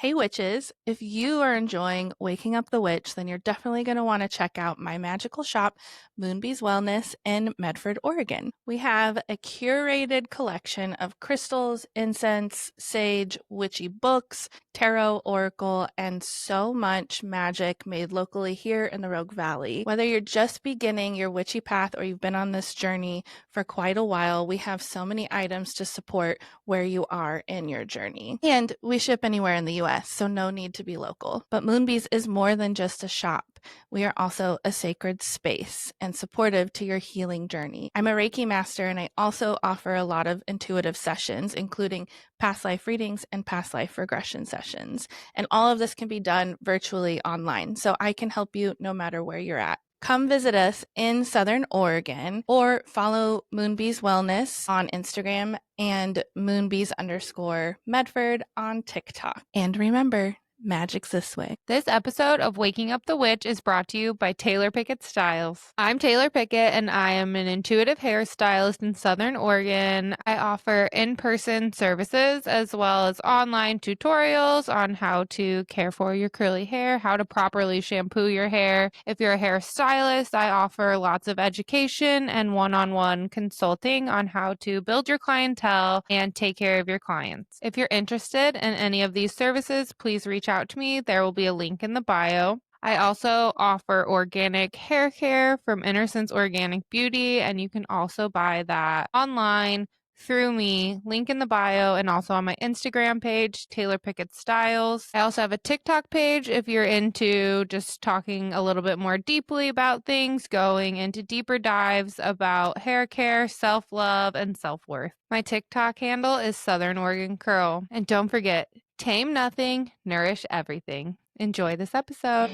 Hey witches, if you are enjoying Waking Up the Witch, then you're definitely going to want to check out my magical shop, Moonbee's Wellness in Medford, Oregon. We have a curated collection of crystals, incense, sage, witchy books, tarot, oracle, and so much magic made locally here in the Rogue Valley. Whether you're just beginning your witchy path or you've been on this journey for quite a while, we have so many items to support where you are in your journey. And we ship anywhere in the US, so no need to be local. But Moonbees is more than just a shop. We are also a sacred space and supportive to your healing journey. I'm a Reiki master, and I also offer a lot of intuitive sessions, including past life readings and past life regression sessions. And all of this can be done virtually online, so I can help you no matter where you're at. Come visit us in Southern Oregon or follow Moonbees Wellness on Instagram and Moonbees_Medford on TikTok. And remember, magic's this way. This episode of Waking Up the Witch is brought to you by Taylar Pickett Styles. I'm Taylar Pickett, and I am an intuitive hairstylist in Southern Oregon. I offer in-person services as well as online tutorials on how to care for your curly hair, how to properly shampoo your hair. If you're a hairstylist, I offer lots of education and one-on-one consulting on how to build your clientele and take care of your clients. If you're interested in any of these services, please reach out to me. There will be a link in the bio. I also offer organic hair care from Innocence Organic Beauty, and you can also buy that online through me, link in the bio, and also on my Instagram page, Taylar Pickett Styles. I also have a TikTok page if you're into just talking a little bit more deeply about things, going into deeper dives about hair care, self-love, and self-worth. My TikTok handle is Southern Oregon Curl. And don't forget, tame nothing, nourish everything. Enjoy this episode.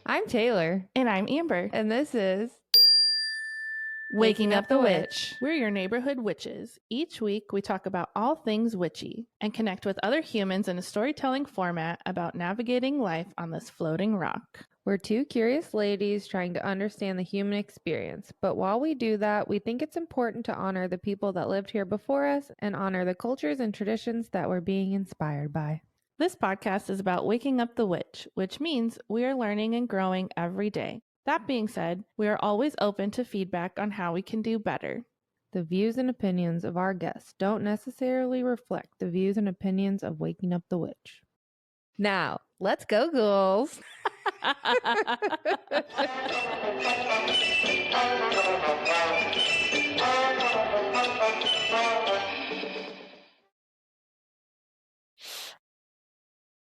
I'm Taylar. And I'm Amber. And this is Waking Up the Witch. We're your neighborhood witches. Each week, we talk about all things witchy and connect with other humans in a storytelling format about navigating life on this floating rock. We're two curious ladies trying to understand the human experience. But while we do that, we think it's important to honor the people that lived here before us and honor the cultures and traditions that we're being inspired by. This podcast is about waking up the witch, which means we are learning and growing every day. That being said, we are always open to feedback on how we can do better. The views and opinions of our guests don't necessarily reflect the views and opinions of Waking Up the Witch. Now, let's go, ghouls.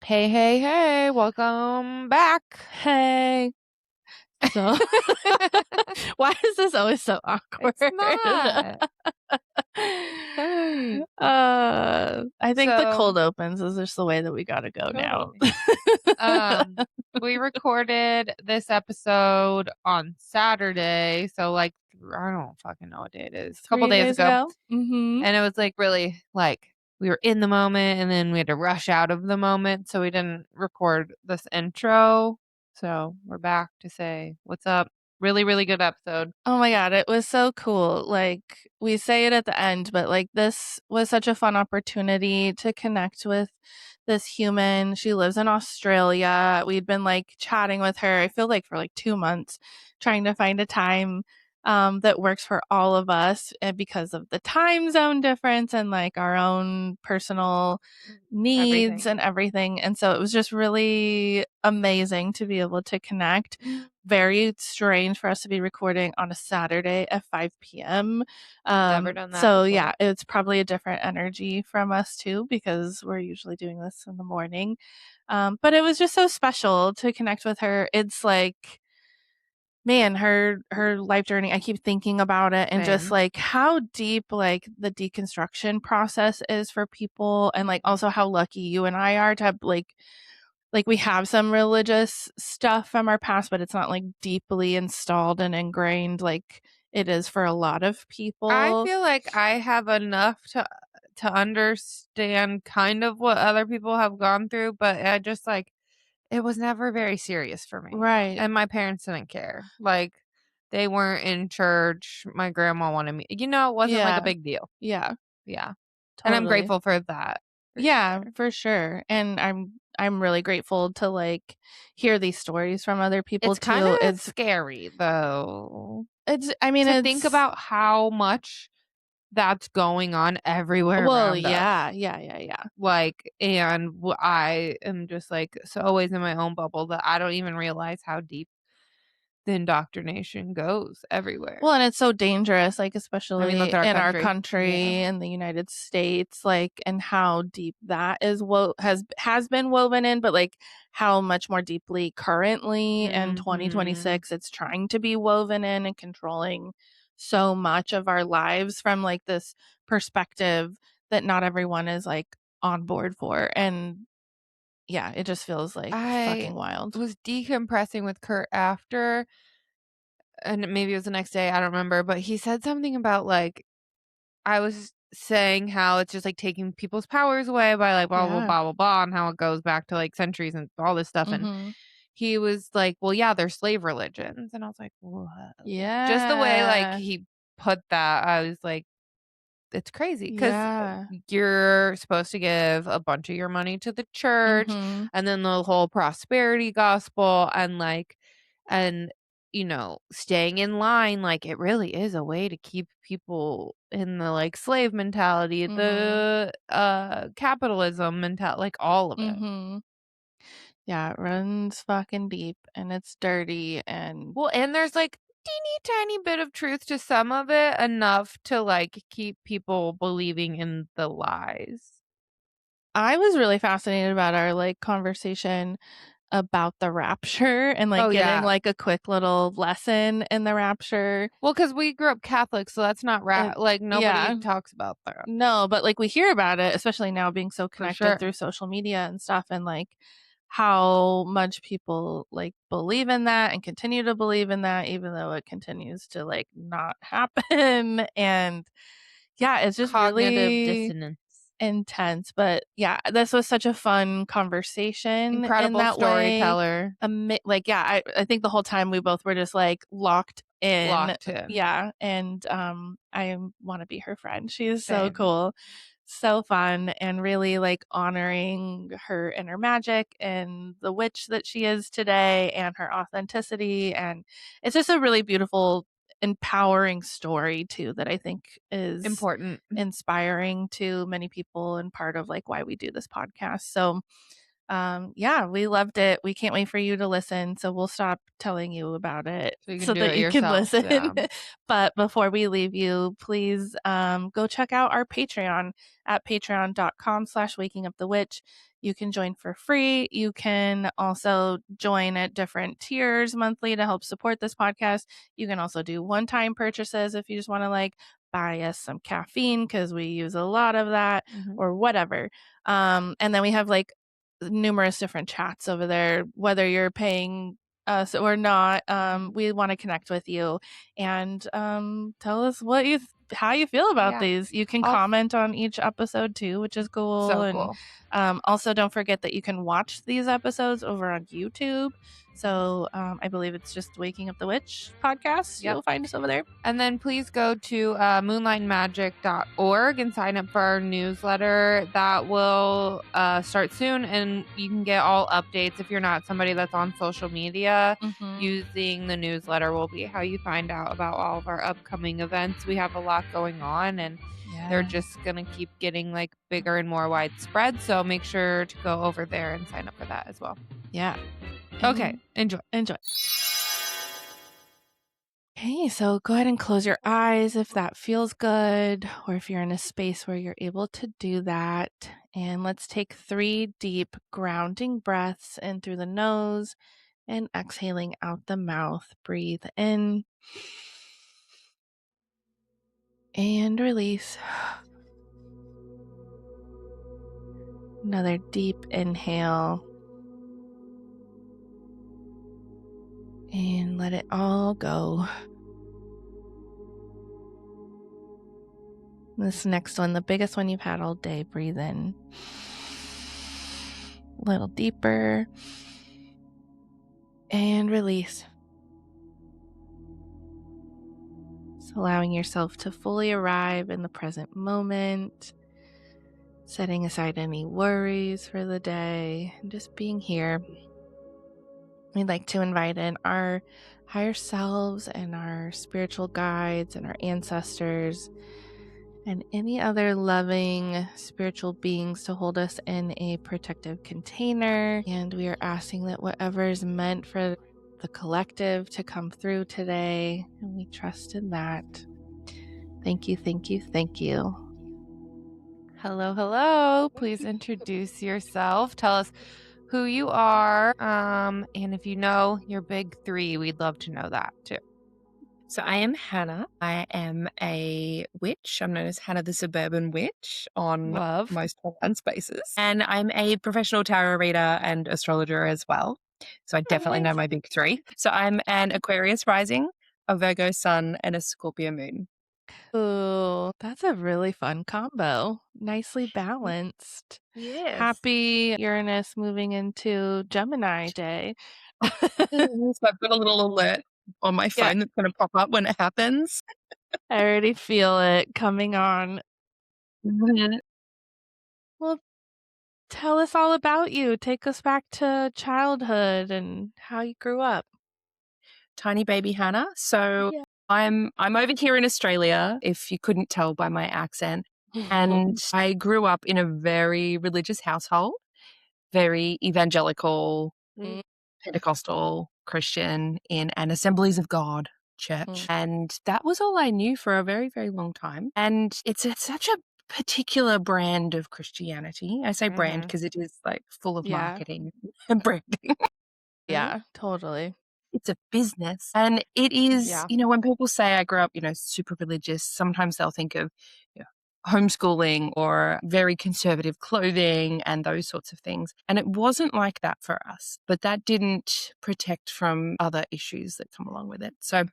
Hey, hey, hey, welcome back. Hey. So, why is this always so awkward? It's not. I think the cold opens is just the way that we gotta go now. We recorded this episode on Saturday, so like I don't fucking know what day it is. A couple days ago. Mm-hmm. And it was like really like we were in the moment and then we had to rush out of the moment, so we didn't record this intro. So we're back to say what's up. Really, really good episode. Oh my God, it was so cool. Like, we say it at the end, but like this was such a fun opportunity to connect with this human. She lives in Australia. We'd been like chatting with her, I feel like for like 2 months, trying to find a time that works for all of us, and because of the time zone difference and like our own personal needs and everything. And so it was just really amazing to be able to connect. Very strange for us to be recording on a Saturday at 5 p.m. Never done that So before. yeah, it's probably a different energy from us too, because we're usually doing this in the morning. But it was just so special to connect with her. It's like, man, her life journey, I keep thinking about it and just like how deep like the deconstruction process is for people, and like also how lucky you and I are to have like like we have some religious stuff from our past, but it's not like deeply installed and ingrained like it is for a lot of people. I feel like I have enough to understand kind of what other people have gone through, but I just like it was never very serious for me. Right. And my parents didn't care. Like they weren't in church. My grandma wanted me. It wasn't like a Yeah. big deal. Yeah. Yeah. And I'm Totally. grateful for that. Yeah, Sure. for sure. And I'm really grateful to like hear these stories from other people It's kind too. of scary though. I mean To think it's about how much that's going on everywhere well, around us. yeah. Like, and I am just like so always in my own bubble that I don't even realize how deep the indoctrination goes everywhere. Well, and it's so dangerous, like I mean, look especially at our in our country. country Yeah. in the United States, like and how deep that is has been woven in, but like how much more deeply currently in Mhm. 2026 it's trying to be woven in and controlling so much of our lives from like this perspective that not everyone is like on board for. And yeah, it just feels like I fucking wild. was decompressing with Kurt after, and maybe it was the next day, I don't remember, but he said something about like I was saying how it's just like taking people's powers away by like blah blah Yeah. blah blah blah and how it goes back to like centuries and all this stuff. And Mhm. he was like, well, yeah, they're slave religions. And I was like, whoa. Just the way like Yeah. he put that, I was like, it's crazy because Yeah. you're supposed to give a bunch of your money to the church Mhm. and then the whole prosperity gospel and staying in line, like it really is a way to keep people in the like slave mentality, Mhm. the capitalism mentality, like all of it. Mhm. Yeah, it runs fucking deep and it's dirty and Well, and there's like teeny tiny bit of truth to some of it, enough to like keep people believing in the lies. I was really fascinated about our like conversation about the rapture and like Oh getting yeah. like a quick little lesson in the rapture. Well, because we grew up Catholic, so that's not And like nobody yeah, talks about that no, but like we hear about it, especially now being so for connected sure. through social media and stuff, and like how much people like believe in that and continue to believe in that, even though it continues to like not happen. And yeah, it's just Cognitive really dissonance. intense. But yeah, this was such a fun conversation in Incredible that way. storyteller. Like, yeah, I think the whole time we both were just like locked in. Locked in. Yeah. And I want to be her friend. She is so Same. cool. So fun and really like honoring her inner magic and the witch that she is today and her authenticity. And it's just a really beautiful, empowering story too that I think is Important. inspiring to many people and part of like why we do this podcast. So yeah, we loved it. We can't wait for you to listen. So we'll stop telling you about it So you can so do that it you can yourself. listen. Yeah. But before we leave you, please go check out our Patreon at patreon.com/waking up the witch. You can join for free. You can also join at different tiers monthly to help support this podcast. You can also do one-time purchases if you just want to like buy us some caffeine because we use a lot of that Mm-hmm. or whatever. And then we have like numerous different chats over there, whether you're paying us or not. Mm-hmm. We want to connect with you and tell us what how you feel about Yeah. these. You can All comment on each episode too, which is cool. so And cool. also don't forget that you can watch these episodes over on YouTube. So I believe it's just Waking Up the Witch podcast. Yep. You'll find us over there. And then please go to moonlightmagic.org and sign up for our newsletter. That will start soon, and you can get all updates if you're not somebody that's on social media. Mm-hmm. Using the newsletter will be how you find out about all of our upcoming events. We have a lot going on, and they're just going to keep getting like bigger and more widespread. So make sure to go over there and sign up for that as well. Yeah. Okay, enjoy. Enjoy. Okay, so go ahead and close your eyes if that feels good, or if you're in a space where you're able to do that. And let's take 3 deep grounding breaths in through the nose and exhaling out the mouth. Breathe in and release. Another deep inhale And let it all go. This next one, the biggest one you've had all day, breathe in. A little deeper. And release. So allowing yourself to fully arrive in the present moment, setting aside any worries for the day, and just being here. We'd like to invite in our higher selves and our spiritual guides and our ancestors and any other loving spiritual beings to hold us in a protective container. And we are asking that whatever is meant for the collective to come through today, and we trust in that. Thank you, thank you, thank you. Hello, hello. Please introduce yourself. Tell us who you are. And if you know your big three, we'd love to know that too. So I am Hana. I am a witch. I'm known as Hana the Suburban Witch on Love. most online spaces. And I'm a professional tarot reader and astrologer as well. So I definitely know my big three. So I'm an Aquarius rising, a Virgo sun, and a Scorpio moon. Ooh, that's a really fun combo. Nicely balanced. Yes. Happy Uranus moving into Gemini day. So I've got a little alert on my phone that's going to pop up when it happens. I already feel it coming on. Well, tell us all about you. Take us back to childhood and how you grew up. Tiny baby Hannah. So Yeah. I'm over here in Australia, if you couldn't tell by my accent. And I grew up in a very religious household, very evangelical, Mm. Pentecostal Christian in an Assemblies of God church. And that was all I knew for a very, very long time. And it's such a particular brand of Christianity. I say brand because it is like full of marketing and branding. Yeah, totally. It's a business. And it is, Yeah. when people say I grew up, super religious, sometimes they'll think of homeschooling or very conservative clothing and those sorts of things. And it wasn't like that for us, but that didn't protect from other issues that come along with it. So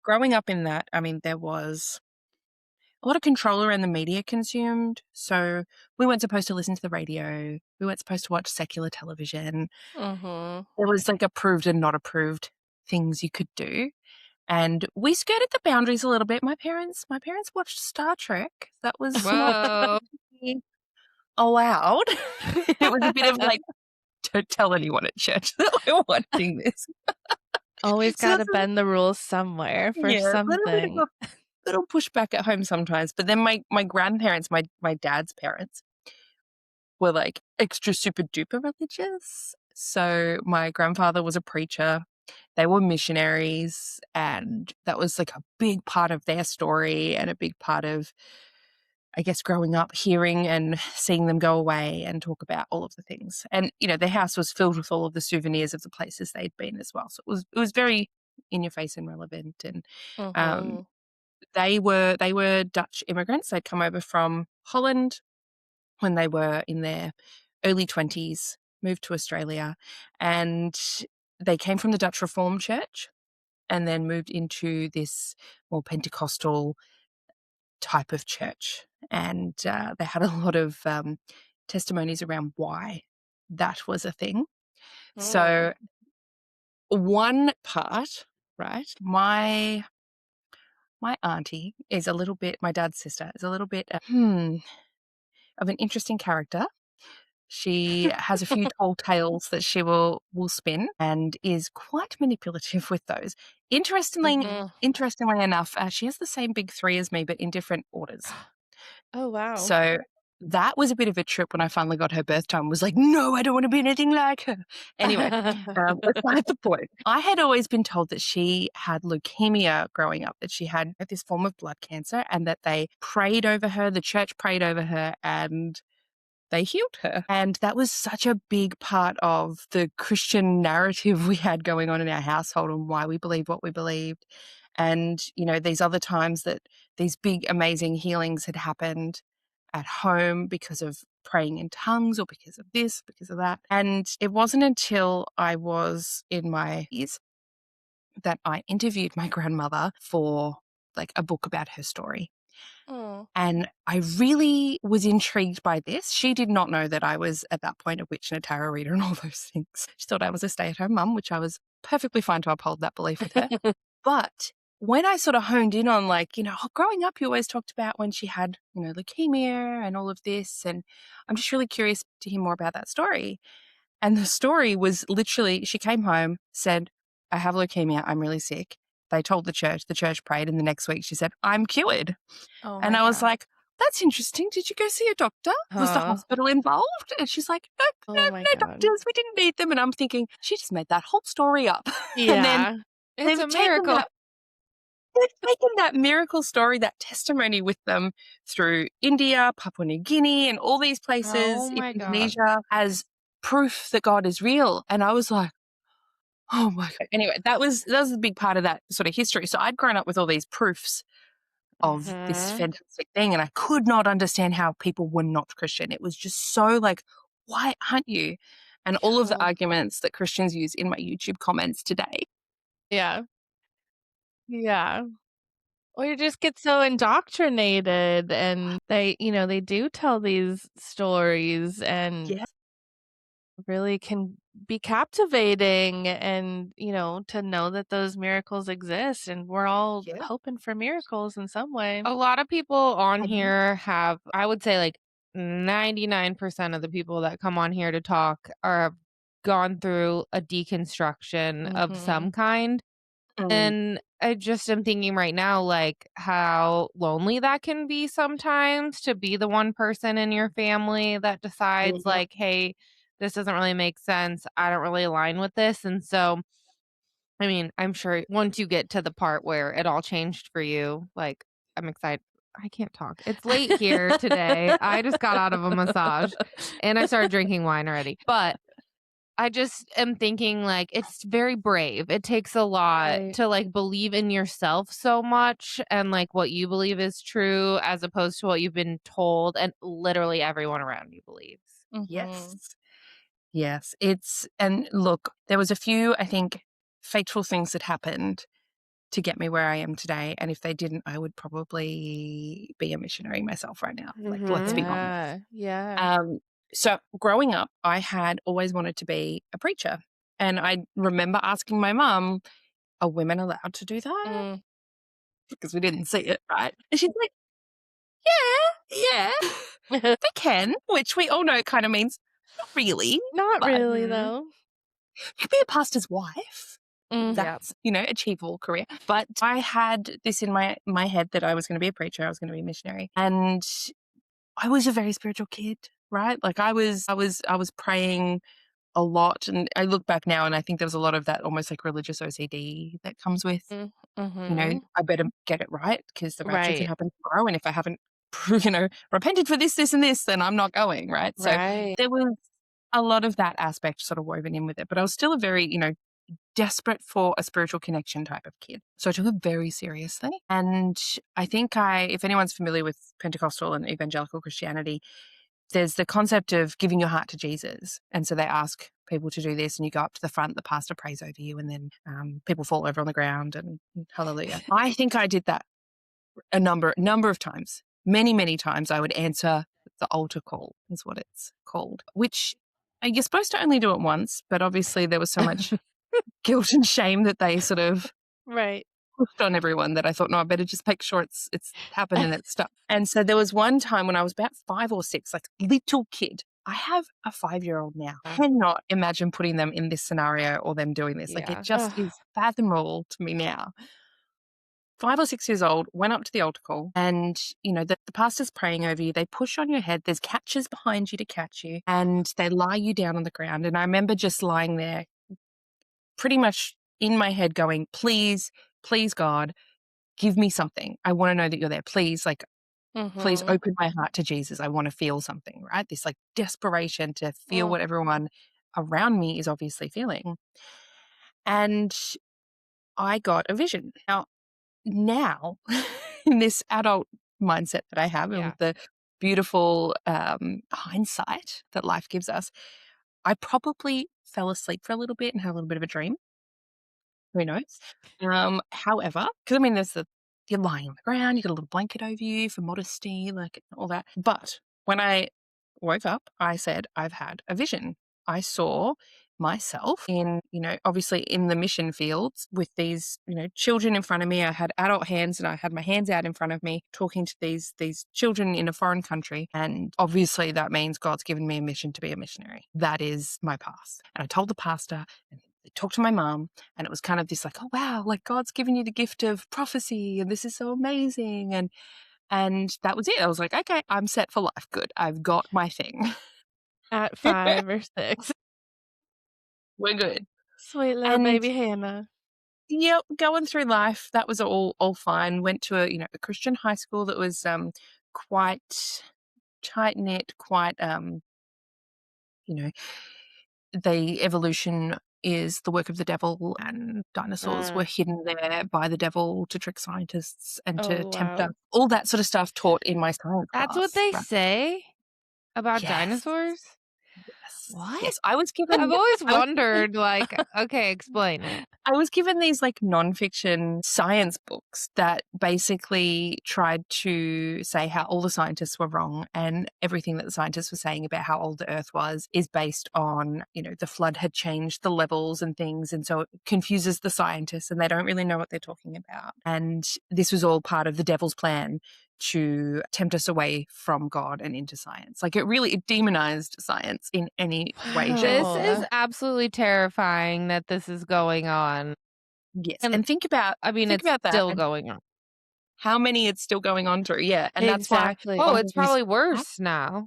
growing up in that, there was a lot of control around the media consumed. So we weren't supposed to listen to the radio. We weren't supposed to watch secular television. There was like approved and not approved things you could do. And we skirted the boundaries a little bit. My parents watched Star Trek. That was Whoa. allowed. It was a bit of like, don't tell anyone at church that we're watching this. Always So got to that's bend the rules somewhere for a little bit something. of a little pushback at home sometimes. But then my grandparents, my dad's parents, were like extra super duper religious. So my grandfather was a preacher. They were missionaries, and that was like a big part of their story and a big part of, I guess, growing up, hearing and seeing them go away and talk about all of the things. And, their house was filled with all of the souvenirs of the places they'd been as well. So it was very in your face and relevant. And they were Dutch immigrants. They'd come over from Holland when they were in their early 20s, moved to Australia, and they came from the Dutch Reformed Church and then moved into this more Pentecostal type of church. And they had a lot of testimonies around why that was a thing. So one part, right, my auntie is a little bit, my dad's sister is a little bit of an interesting character. She has a few tall tales that she will spin and is quite manipulative with those. Interestingly enough, she has the same big three as me, but in different orders. Oh, wow. So that was a bit of a trip when I finally got her birth time. Was like, no, I don't want to be anything like her. Anyway, beside the point. I had always been told that she had leukemia growing up, that she had this form of blood cancer, and that they prayed over her, the church prayed over her, and they healed her. And that was such a big part of the Christian narrative we had going on in our household and why we believed what we believed. And, these other times that these big, amazing healings had happened at home because of praying in tongues or because of this, because of that. And it wasn't until I was in my years that I interviewed my grandmother for like a book about her story. Oh. And I really was intrigued by this. She did not know that I was at that point a witch and a tarot reader and all those things. She thought I was a stay-at-home mum, which I was perfectly fine to uphold that belief with her. But when I sort of honed in on like, growing up, you always talked about when she had, leukemia and all of this. And I'm just really curious to hear more about that story. And the story was literally, she came home, said, I have leukemia, I'm really sick. They told the church prayed, and the next week she said, I'm cured. Oh And my I was God. like, that's interesting. Did you go see a doctor? Was the Huh. hospital involved? And she's like, nope, Oh my no God. doctors. We didn't need them. And I'm thinking, she just made that whole story up. And then Yeah. It's a miracle. they've taken that miracle story, that testimony with them through India, Papua New Guinea, and all these places, Oh my God. Indonesia, as proof that God is real. And I was like, oh my God. Anyway, that was a big part of that sort of history. So I'd grown up with all these proofs of this Mhm. fantastic thing, and I could not understand how people were not Christian. It was just so like, why aren't you? And all of the Yeah. arguments that Christians use in my YouTube comments today. Yeah. Yeah. Or you just get so indoctrinated and they do tell these stories and Yes. really can be captivating and, to know that those miracles exist and we're all Yeah. hoping for miracles in some way. A lot of people on Mhm. here have, I would say like 99% of the people that come on here to talk are gone through a deconstruction of Mhm. some kind. Mm. And I just am thinking right now, like, how lonely that can be sometimes to be the one person in your family that decides, Mhm. like, hey, this doesn't really make sense. I don't really align with this. And so, I mean, I'm sure once you get to the part where it all changed for you, like, I'm excited. I can't talk. It's late here today. I just got out of a massage and I started drinking wine already. But I just am thinking, like, it's very brave. It takes a lot Right. to, like, believe in yourself so much and, like, what you believe is true as opposed to what you've been told and literally everyone around you believes. Mhm. Yes. Yes. And look, there was a few, I think, fateful things that happened to get me where I am today. And if they didn't, I would probably be a missionary myself right now. Like, let's be honest. Yeah. Yeah. Um, so growing up, I had always wanted to be a preacher. And I remember asking my mum, are women allowed to do that? Mm. Because we didn't see it, right? And she's like, yeah, they can, which we all know kind of means not really, Not but really Mhm. though. you could be a pastor's wife. Mm. Yep. That's, achievable career. But I had this in my head that I was going to be a preacher, I was going to be a missionary. And I was a very spiritual kid, right? Like I was praying a lot, and I look back now and I think there was a lot of that almost like religious OCD that comes with, Mm. Mhm. I better get it right because the rapture can Right. happen tomorrow, and if I haven't, repented for this, and this, then I'm not going, right? So Right. there was a lot of that aspect sort of woven in with it, but I was still a very, desperate for a spiritual connection type of kid. So I took it very seriously. And I think if anyone's familiar with Pentecostal and evangelical Christianity, there's the concept of giving your heart to Jesus. And so they ask people to do this, and you go up to the front, the pastor prays over you, and then people fall over on the ground and hallelujah. I think I did that a number of times. Many, many times I would answer the altar call, is what it's called, which you're supposed to only do it once, but obviously there was so much guilt and shame that they sort of Right. pushed on everyone that I thought, no, I better just make sure it's happened and it's stuck. And so there was one time when I was about 5 or 6, like little kid. I have a 5-year-old now. Cannot imagine putting them in this scenario or them doing this. Like it Yeah. just Ugh. is fathomable to me now. 5 or 6 years old, went up to the altar call, and the pastor's praying over you. They push on your head. There's catchers behind you to catch you, and they lie you down on the ground. And I remember just lying there pretty much in my head going, please, please, God, give me something. I want to know that you're there. Please, please Mhm. open my heart to Jesus. I want to feel something, right? This like desperation to feel Mm. what everyone around me is obviously feeling. And I got a vision. Now in this adult mindset that I have and Yeah. with the beautiful hindsight that life gives us, I probably fell asleep for a little bit and had a little bit of a dream. Who knows? However, because I mean, you're lying on the ground, you got a little blanket over you for modesty, like all that. But when I woke up, I said, I've had a vision. I saw myself obviously in the mission fields with these, children in front of me. I had adult hands and I had my hands out in front of me talking to these children in a foreign country. And obviously that means God's given me a mission to be a missionary. That is my path. And I told the pastor and they talked to my mom, and it was kind of this like, oh, wow, like God's given you the gift of prophecy and this is so amazing. And that was it. I was like, okay, I'm set for life. Good. I've got my thing. At 5 or 6. We're good. Sweet little And baby Hannah. yep, going through life, that was all fine. Went to a Christian high school that was quite tight knit, quite the evolution is the work of the devil, and dinosaurs were hidden there by the devil to trick scientists and to tempt us. All that sort of stuff taught in my science That's class. what they right? say about Yes. dinosaurs? Yes. What? Yes, I was given. I've always wondered, like, okay, explain it. I was given these like nonfiction science books that basically tried to say how all the scientists were wrong, and everything that the scientists were saying about how old the Earth was is based on, the flood had changed the levels and things. And so it confuses the scientists and they don't really know what they're talking about. And this was all part of the devil's plan to tempt us away from God and into science. Like it demonized science in any way, shape, or This is absolutely terrifying that this is going on. yes. And think about it's that still and going on. how many it's still going on through. Yeah. And Exactly. that's why Oh, it's probably worse now.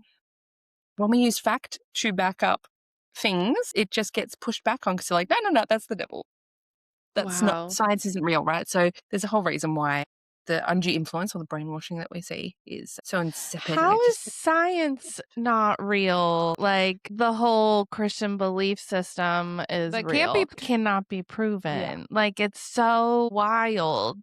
when we use fact to back up things, it just gets pushed back on because you're like, no, that's the devil. That's not, science isn't real, right? So there's a whole reason why the undue influence or the brainwashing that we see is so insipid. How is science not real? Like the whole Christian belief system is That real. Cannot be proven. Yeah. Like it's so wild.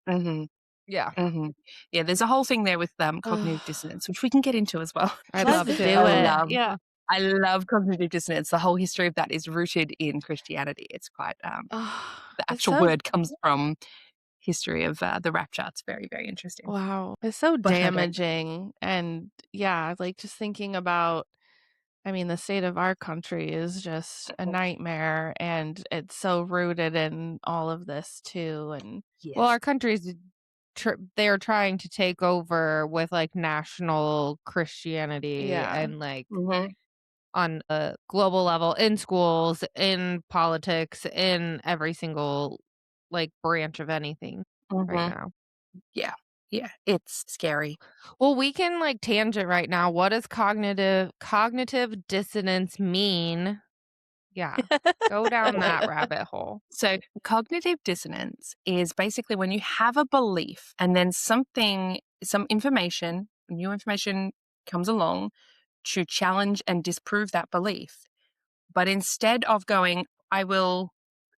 Mm-hmm. Yeah. Mm-hmm. Yeah, there's a whole thing there with cognitive dissonance, which we can get into as well. I'd Let's love do to. it. Yeah. I love cognitive dissonance. The whole history of that is rooted in Christianity. It's quite the actual word comes from history of the Rapture. It's very, very interesting. Wow. It's so But damaging. And yeah, like just thinking about, the state of our country is just a nightmare, and it's so rooted in all of this too. And yes. Well, our country's they're trying to take over with like national Christianity and like on a global level in schools, in politics, in every single like branch of anything right now. Yeah. Yeah. It's scary. Well, we can like tangent right now. What does cognitive dissonance mean? Yeah. Go down that rabbit hole. So cognitive dissonance is basically when you have a belief and then some information, new information comes along to challenge and disprove that belief. But instead of going, I will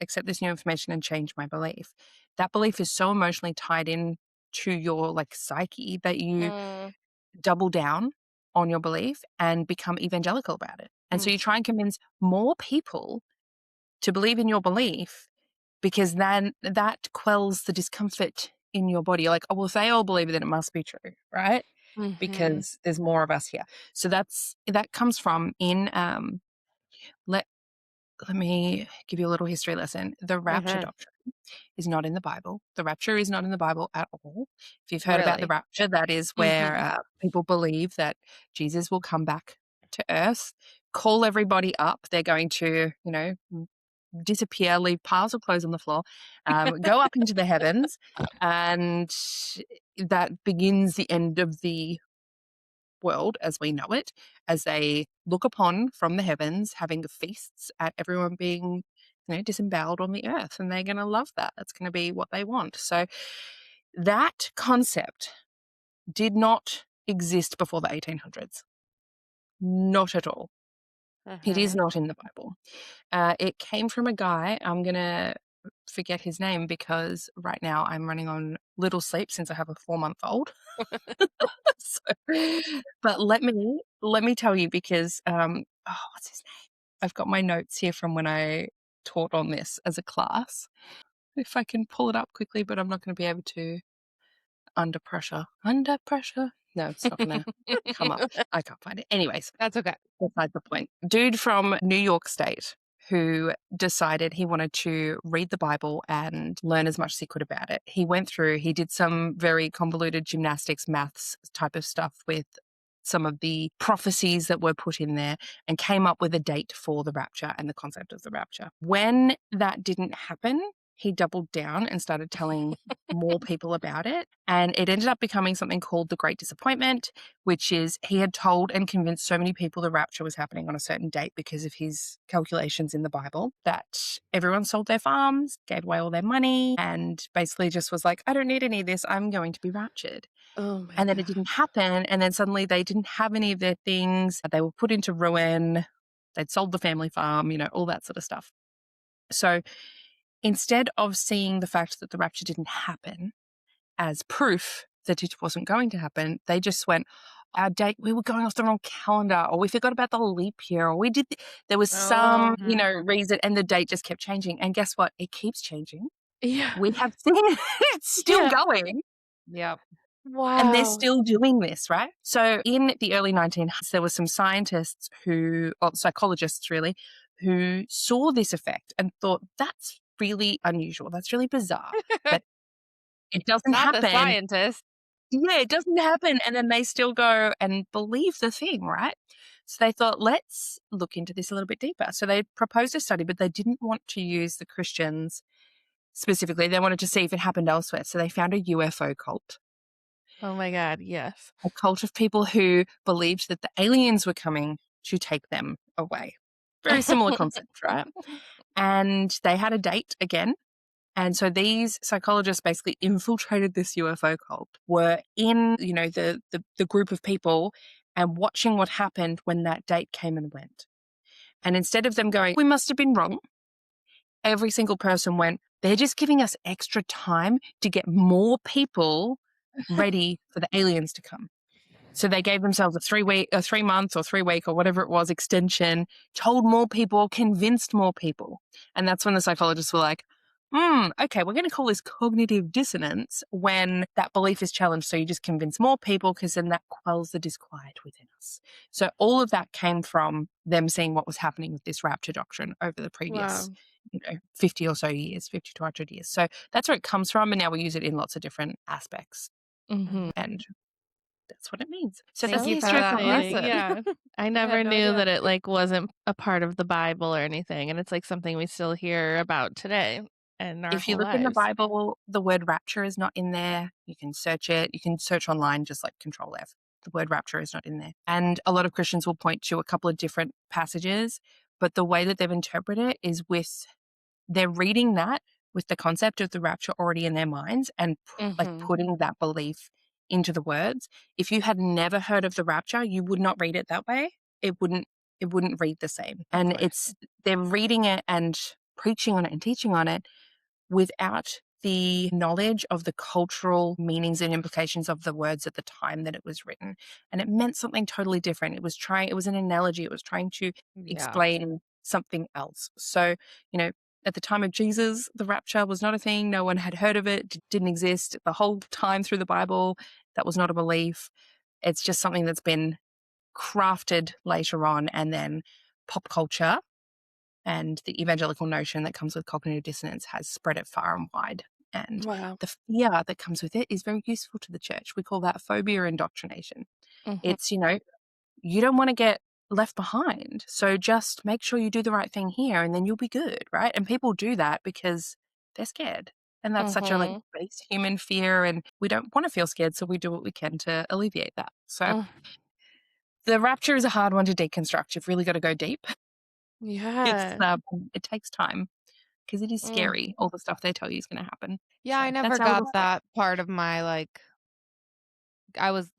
accept this new information and change my belief, that belief is so emotionally tied in to your like psyche that you double down on your belief and become evangelical about it. And so you try and convince more people to believe in your belief, because then that quells the discomfort in your body. You're like, oh, well, if they all believe it, then it must be true, right? Because there's more of us here. So that comes from in let me give you a little history lesson. The rapture doctrine is not in the Bible. The rapture is not in the Bible at all. If you've heard about the rapture, that is where people believe that Jesus will come back to earth, call everybody up. They're going to, disappear, leave piles of clothes on the floor, go up into the heavens, and that begins the end of the world as we know it, as they look upon from the heavens, having feasts at everyone being, disemboweled on the earth, and they're going to love that. That's going to be what they want. So that concept did not exist before the 1800s. Not at all. It is not in the Bible. It came from a guy, I'm going to forget his name because right now I'm running on little sleep since I have a 4-month-old. But let me tell you, because what's his name? I've got my notes here from when I taught on this as a class. if I can pull it up quickly, but I'm not going to be able to under pressure. Under pressure? No, it's not going to come up. I can't find it. Anyways, That's okay. beside the point. Dude from New York State who decided he wanted to read the Bible and learn as much as he could about it. He went through, he did some very convoluted gymnastics, maths type of stuff with some of the prophecies that were put in there and came up with a date for the rapture and the concept of the rapture. When that didn't happen, he doubled down and started telling more people about it. And it ended up becoming something called the Great Disappointment, which is he had told and convinced so many people the rapture was happening on a certain date because of his calculations in the Bible that everyone sold their farms, gave away all their money, and basically just was like, I don't need any of this. I'm going to be raptured. Oh my And then God. it didn't happen. And then suddenly they didn't have any of their things. They were put into ruin. They'd sold the family farm, all that sort of stuff. So instead of seeing the fact that the rapture didn't happen as proof that it wasn't going to happen, they just went, our date, we were going off the wrong calendar, or we forgot about the leap year, or we did, there was some, reason, and the date just kept changing. And guess what? It keeps changing. Yeah. We have seen it. It's still going. Yep. Wow. And they're still doing this, right? So in the early 1900s, there were some scientists psychologists really, who saw this effect and thought, that's really unusual. That's really bizarre. But it doesn't Not happen. the scientist. Yeah, it doesn't happen. And then they still go and believe the thing, right? So they thought, let's look into this a little bit deeper. So they proposed a study, but they didn't want to use the Christians specifically. They wanted to see if it happened elsewhere. So they found a UFO cult. Oh my God, yes. A cult of people who believed that the aliens were coming to take them away. Very similar concept, right? And they had a date again. And so these psychologists basically infiltrated this UFO cult, were in, the group of people and watching what happened when that date came and went. And instead of them going, we must have been wrong, every single person went, they're just giving us extra time to get more people ready for the aliens to come. So they gave themselves a 3 months or 3 week or whatever it was extension, told more people, convinced more people. And that's when the psychologists were like, okay, we're going to call this cognitive dissonance when that belief is challenged. So you just convince more people because then that quells the disquiet within us. So all of that came from them seeing what was happening with this rapture doctrine over the previous 50 or so years, 50 to 100 years. So that's where it comes from. And now we use it in lots of different aspects. Mm-hmm. And that's what it means. So Thank that's you the for history that of lesson. Yeah. I never no knew idea. that it wasn't a part of the Bible or anything. And it's something we still hear about today and our If you whole look in the lives. Bible, the word rapture is not in there. You can search it. You can search online, just like Control F. The word rapture is not in there. And a lot of Christians will point to a couple of different passages, but the way that they've interpreted it is they're reading that with the concept of the rapture already in their minds and putting that belief into the words. If you had never heard of the rapture, you would not read it that way. It wouldn't read the same. And they're reading it and preaching on it and teaching on it without the knowledge of the cultural meanings and implications of the words at the time that it was written. And it meant something totally different. It was an analogy. It was trying to explain something else. So, at the time of Jesus, the rapture was not a thing. No one had heard of it, didn't exist. The whole time through the Bible, that was not a belief. It's just something that's been crafted later on, and then pop culture and the evangelical notion that comes with cognitive dissonance has spread it far and wide. And the fear that comes with it is very useful to the church. We call that phobia indoctrination. It's, you don't want to get left behind. So just make sure you do the right thing here and then you'll be good, right? And people do that because they're scared. And that's such a base human fear, and we don't want to feel scared, so we do what we can to alleviate that. So the rapture is a hard one to deconstruct. You've really got to go deep. Yeah. It takes time because it is scary, all the stuff they tell you is going to happen. Yeah, So I never that's how got it'll that part of my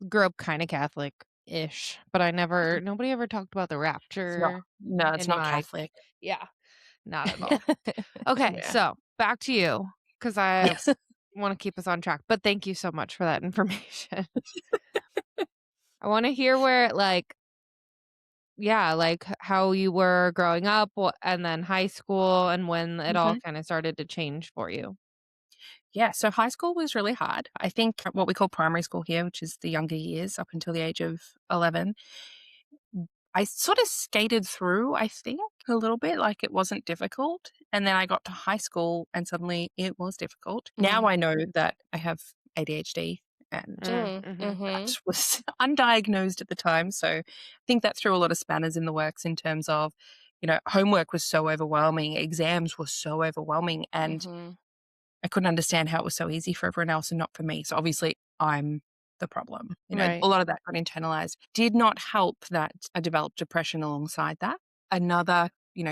grew up kind of Catholic-ish, but nobody ever talked about the rapture. it's not Catholic. Yeah, not at all. Okay, so back to you, because I want to keep us on track, but thank you so much for that information. I want to hear where how you were growing up and then high school and when it all kind of started to change for you. Yeah, so high school was really hard. I think what we call primary school here, which is the younger years up until the age of 11, I sort of skated through, I think, a little bit, like it wasn't difficult. And then I got to high school and suddenly it was difficult. Now I know that I have ADHD and Mm-hmm. that was undiagnosed at the time. So I think that threw a lot of spanners in the works in terms of, homework was so overwhelming, exams were so overwhelming, and Mm-hmm. I couldn't understand how it was so easy for everyone else and not for me. So obviously I'm the problem. Right. A lot of that got internalized. Did not help that I developed depression alongside that. Another,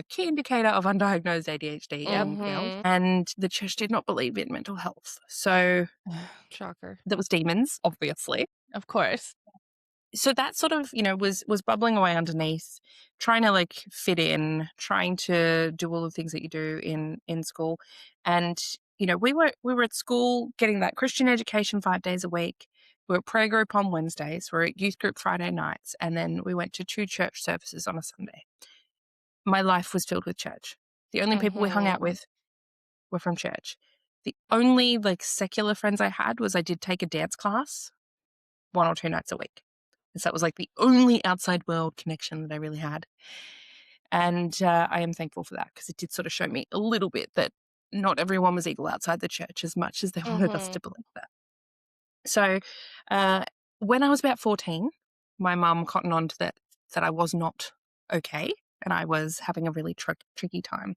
key indicator of undiagnosed ADHD Yep. young girls. And the church did not believe in mental health. So Shocker. that was demons, obviously. Of course. So that sort of, was bubbling away underneath, trying to like fit in, trying to do all the things that you do in school. And, we were at school getting that Christian education 5 days a week. We were at prayer group on Wednesdays, we were at youth group Friday nights, and then we went to 2 church services on a Sunday. My life was filled with church. The only people we hung out with were from church. The only like secular friends I had was I did take a dance class 1 or 2 nights a week. So that was like the only outside world connection that I really had. And I am thankful for that because it did sort of show me a little bit that not everyone was equal outside the church as much as they wanted us to believe that. So when I was about 14, my mum cottoned on to that I was not okay and I was having a really tricky time.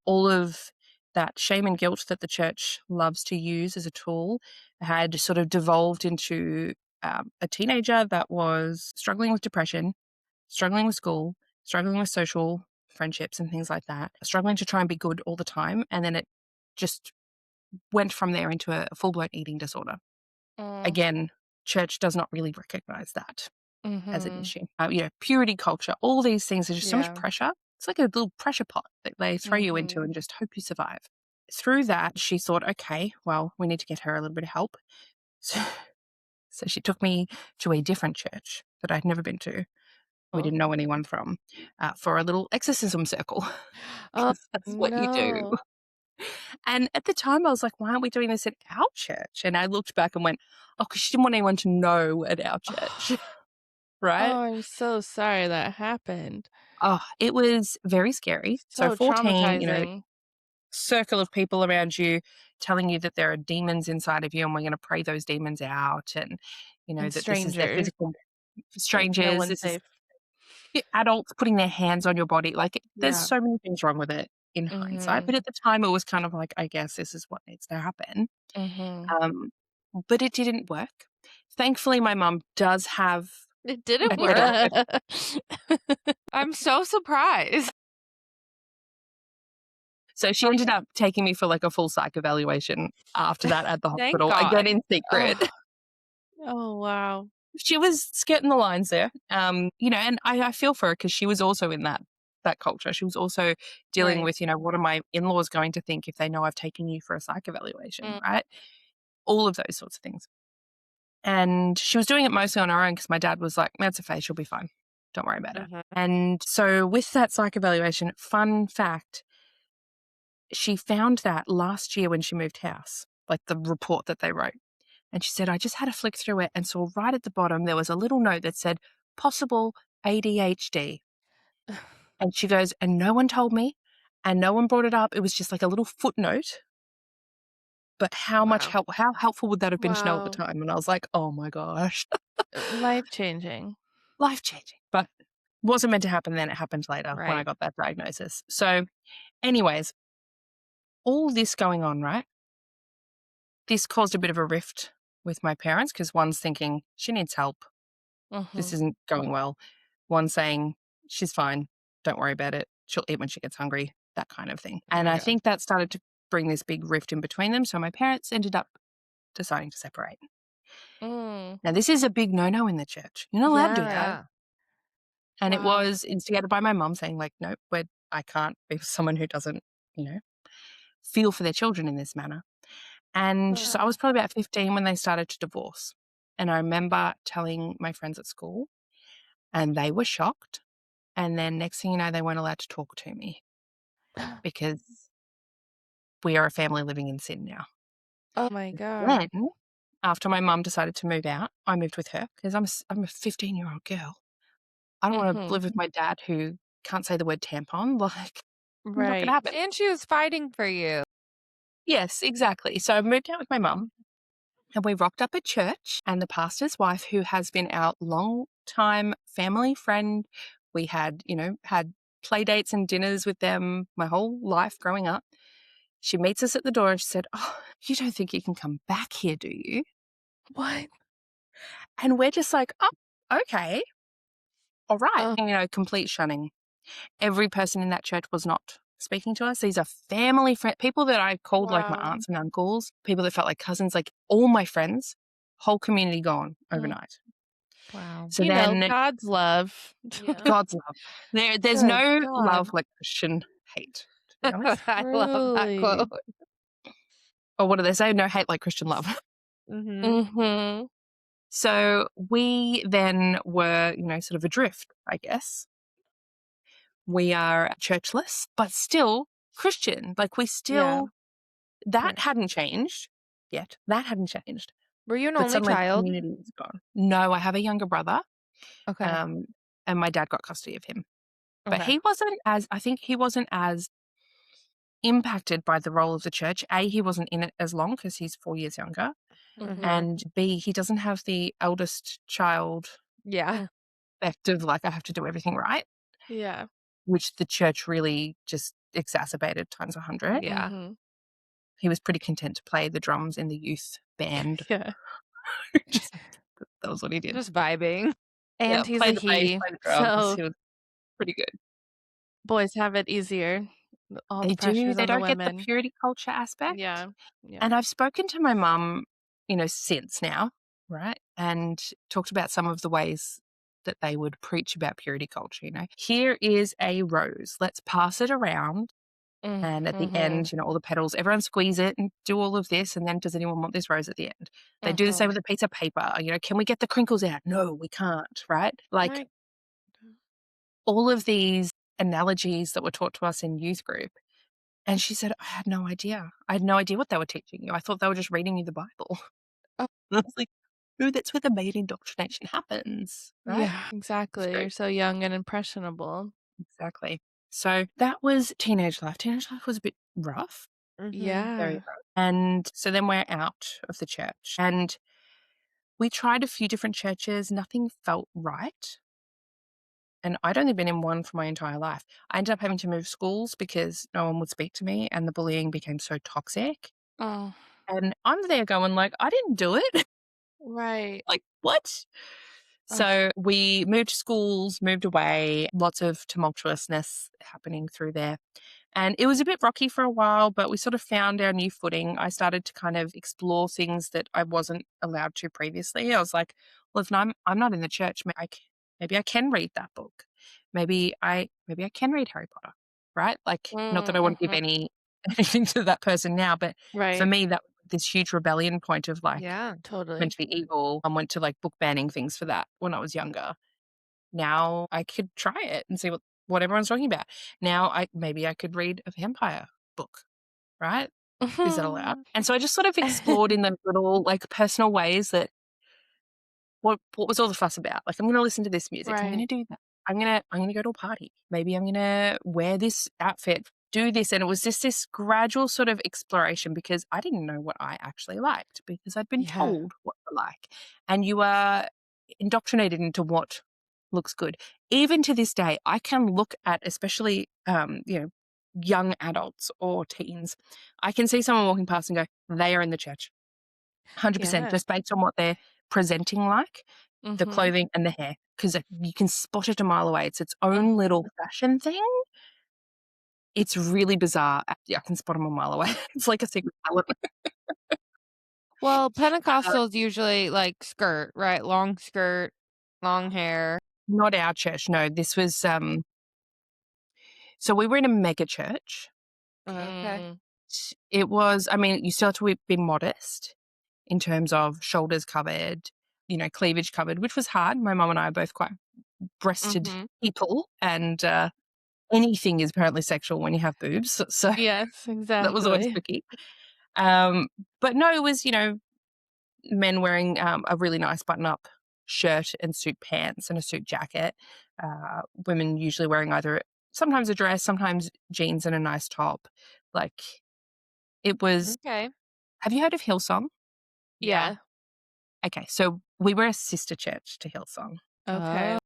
All of that shame and guilt that the church loves to use as a tool had sort of devolved into a teenager that was struggling with depression, struggling with school, struggling with social friendships and things like that, struggling to try and be good all the time. And then it just went from there into a full-blown eating disorder. Again, church does not really recognize that as an issue. Purity culture, all these things, there's just so much pressure. It's like a little pressure pot that they throw you into and just hope you survive. Through that, she thought, okay, well, we need to get her a little bit of help. So she took me to a different church that I'd never been to. We didn't know anyone from, for a little exorcism circle. Oh, 'Cause that's what you do. no. And at the time, I was like, why aren't we doing this at our church? And I looked back and went, oh, because she didn't want anyone to know at our church. Right? Oh, I'm so sorry that happened. Oh, it was very scary. So So 14, traumatizing. circle of people around you telling you that there are demons inside of you and we're going to pray those demons out. And, And that this is their strangers. physical Like, no strangers. one's This is safe. adults putting their hands on your body. Like, there's Yeah. so many things wrong with it in hindsight. But at the time, it was kind of like, I guess this is what needs to happen. Um, but it didn't work. Thankfully, my mum does have It didn't a therapist. work. I'm so surprised. So she ended up taking me for like a full psych evaluation after that at the Thank hospital, God. again in secret. Oh, wow. She was skirting the lines there. And I feel for her because she was also in that culture. She was also dealing Right. with, what are my in-laws going to think if they know I've taken you for a psych evaluation, Mm. right? All of those sorts of things. And she was doing it mostly on her own because my dad was like, that's a phase, she'll be fine. Don't worry about it. And so with that psych evaluation, fun fact, she found that last year when she moved house, like the report that they wrote. And she said, I just had a flick through it and saw right at the bottom there was a little note that said, possible ADHD. And she goes, and no one told me and no one brought it up. It was just like a little footnote. But how much Wow. how helpful would that have been to know at the Wow. time? And I was like, oh my gosh, Life-changing. life changing. But wasn't meant to happen then. It happened later when I Right. got that diagnosis. So, anyways, all this going on, right? This caused a bit of a rift with my parents because one's thinking, she needs help. This isn't going well. One saying, she's fine. Don't worry about it. She'll eat when she gets hungry, that kind of thing. Oh And my I God. think that started to bring this big rift in between them. So my parents ended up deciding to separate. Mm. Now, this is a big no-no in the church. You're not allowed to do that. Yeah. And it Wow. was instigated by my mum saying, like, nope, I can't be with someone who doesn't, feel for their children in this manner. And so I was probably about 15 when they started to divorce. And I remember telling my friends at school, and they were shocked. And then next thing you know, they weren't allowed to talk to me because we are a family living in sin now. Oh my God. Then, after my mum decided to move out, I moved with her because I'm a 15-year-old girl. I don't want to live with my dad who can't say the word tampon. Like, not going to Right. happen. And she was fighting for you. Yes, exactly. So I moved out with my mum and we rocked up at church, and the pastor's wife, who has been our long-time family friend, we had, had play dates and dinners with them my whole life growing up. She meets us at the door and she said, "Oh, you don't think you can come back here, do you?" What? And we're just like, "Oh, okay, all right." Oh. And, complete shunning. Every person in that church was not speaking to us. These are family friends, people that I called like my Wow. aunts and uncles, people that felt like cousins, like all my friends, whole community gone overnight. Wow. So then God's love. Yeah. God's love. There's Good no God. love like Christian hate, to be honest. I love that Truly. quote. Or what do they say? No hate like Christian love. Mm-hmm. Mm-hmm. So we then were, sort of adrift, I guess. We are churchless, but still Christian. Like we still, that Yeah. hadn't changed yet. That hadn't changed. Were you an But only suddenly the child? community was gone. No, I have a younger brother, Okay. and my dad got custody of him. But Okay. I think he wasn't as impacted by the role of the church. A, he wasn't in it as long because he's 4 years younger. Mhm. And B, he doesn't have the eldest child Yeah. effect of like, I have to do everything right, Yeah. which the church really just exacerbated times 100. Yeah. Mhm. He was pretty content to play the drums in the youth band. Yeah. Just, that was what he did. Just vibing. And he's play a the bass, he. play the drums. So He was pretty good. boys have it easier. All They the do. pressures They on the don't get the women. purity culture aspect. Yeah. Yeah. And I've spoken to my mum, since now, right? And talked about some of the ways that they would preach about purity culture. Here is a rose. Let's pass it around. And at the end, all the petals, everyone squeeze it and do all of this. And then does anyone want this rose at the end? They do the same with a piece of paper. Can we get the crinkles out? No, we can't, right? Like Right. all of these analogies that were taught to us in youth group. And she said, I had no idea. I had no idea what they were teaching you. I thought they were just reading you the Bible. Oh. And I was like, ooh, that's where the main indoctrination happens, right? Yeah, exactly. You're so young and impressionable. Exactly. So that was teenage life. Teenage life was a bit rough. Yeah. Very rough. And so then we're out of the church. And we tried a few different churches. Nothing felt right. And I'd only been in one for my entire life. I ended up having to move schools because no one would speak to me and the bullying became so toxic. Oh, And I'm there going like, I didn't do it. right. Like, what? So we moved schools, moved away, lots of tumultuousness happening through there. And it was a bit rocky for a while, but we sort of found our new footing. I started to kind of explore things that I wasn't allowed to previously. I was like, well, if I'm not in the church, maybe I can read that book. Maybe I can read Harry Potter, right? Like, not that I want to give anything to that person now, but for Right. me, that was this huge rebellion point of like, Yeah. Totally. meant to be evil. I went to like book banning things for that when I was younger. Now I could try it and see what everyone's talking about. Now maybe I could read a vampire book, right? Is that allowed? And so I just sort of explored in those little like personal ways that what was all the fuss about? Like, I'm going to listen to this music. I'm going to do that. I'm going to go to a party. Maybe I'm going to wear this outfit, do this. And it was just this gradual sort of exploration because I didn't know what I actually liked because I'd been told what I like. And you are indoctrinated into what looks good. Even to this day, I can look at, especially, young adults or teens. I can see someone walking past and go, they are in the church. 100%, just based on what they're presenting like, the clothing and the hair, because you can spot it a mile away. It's its own little fashion thing. It's really bizarre. I can spot them a mile away. It's like a secret talent. Well, Pentecostals usually like skirt, right? Long skirt, long hair. Not our church, no. This was, so we were in a mega church. Okay. It was, you still have to be modest in terms of shoulders covered, cleavage covered, which was hard. My mum and I are both quite breasted people, and anything is apparently sexual when you have boobs. So Yes, exactly. that was always tricky. But no, it was, men wearing a really nice button-up shirt and suit pants and a suit jacket. Women usually wearing either sometimes a dress, sometimes jeans and a nice top. Like it was. Okay. Have you heard of Hillsong? Yeah. Okay, so we were a sister church to Hillsong. Okay.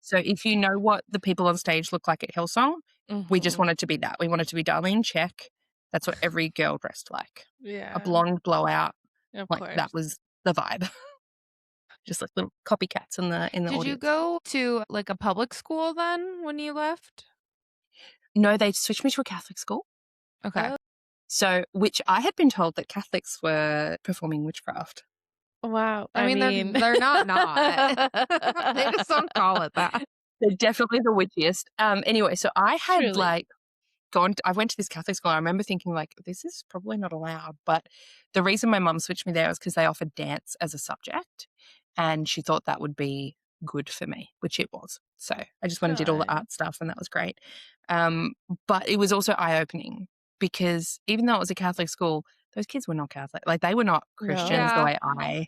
So if you know what the people on stage look like at Hillsong, we just Mhm. wanted to be that. We wanted to be Darlene Check. That's what every girl dressed like. A Yeah. blonde blowout. Of Like course. that was the vibe. Just like little copycats in the Did you audience. go to like a public school then when you left? No, they switched me to a Catholic school. Okay. Oh. So, which I had been told that Catholics were performing witchcraft. Wow. I mean, they're not. They just don't call it that. They're definitely the witchiest. Anyway, so I had Truly. like I went to this Catholic school. I remember thinking like, this is probably not allowed. But the reason my mum switched me there was because they offered dance as a subject. And she thought that would be good for me, which it was. So I just went and did all the Good. art stuff and that was great. But it was also eye-opening because even though it was a Catholic school, those kids were not Catholic. Like they were not Christians No. the Yeah. way I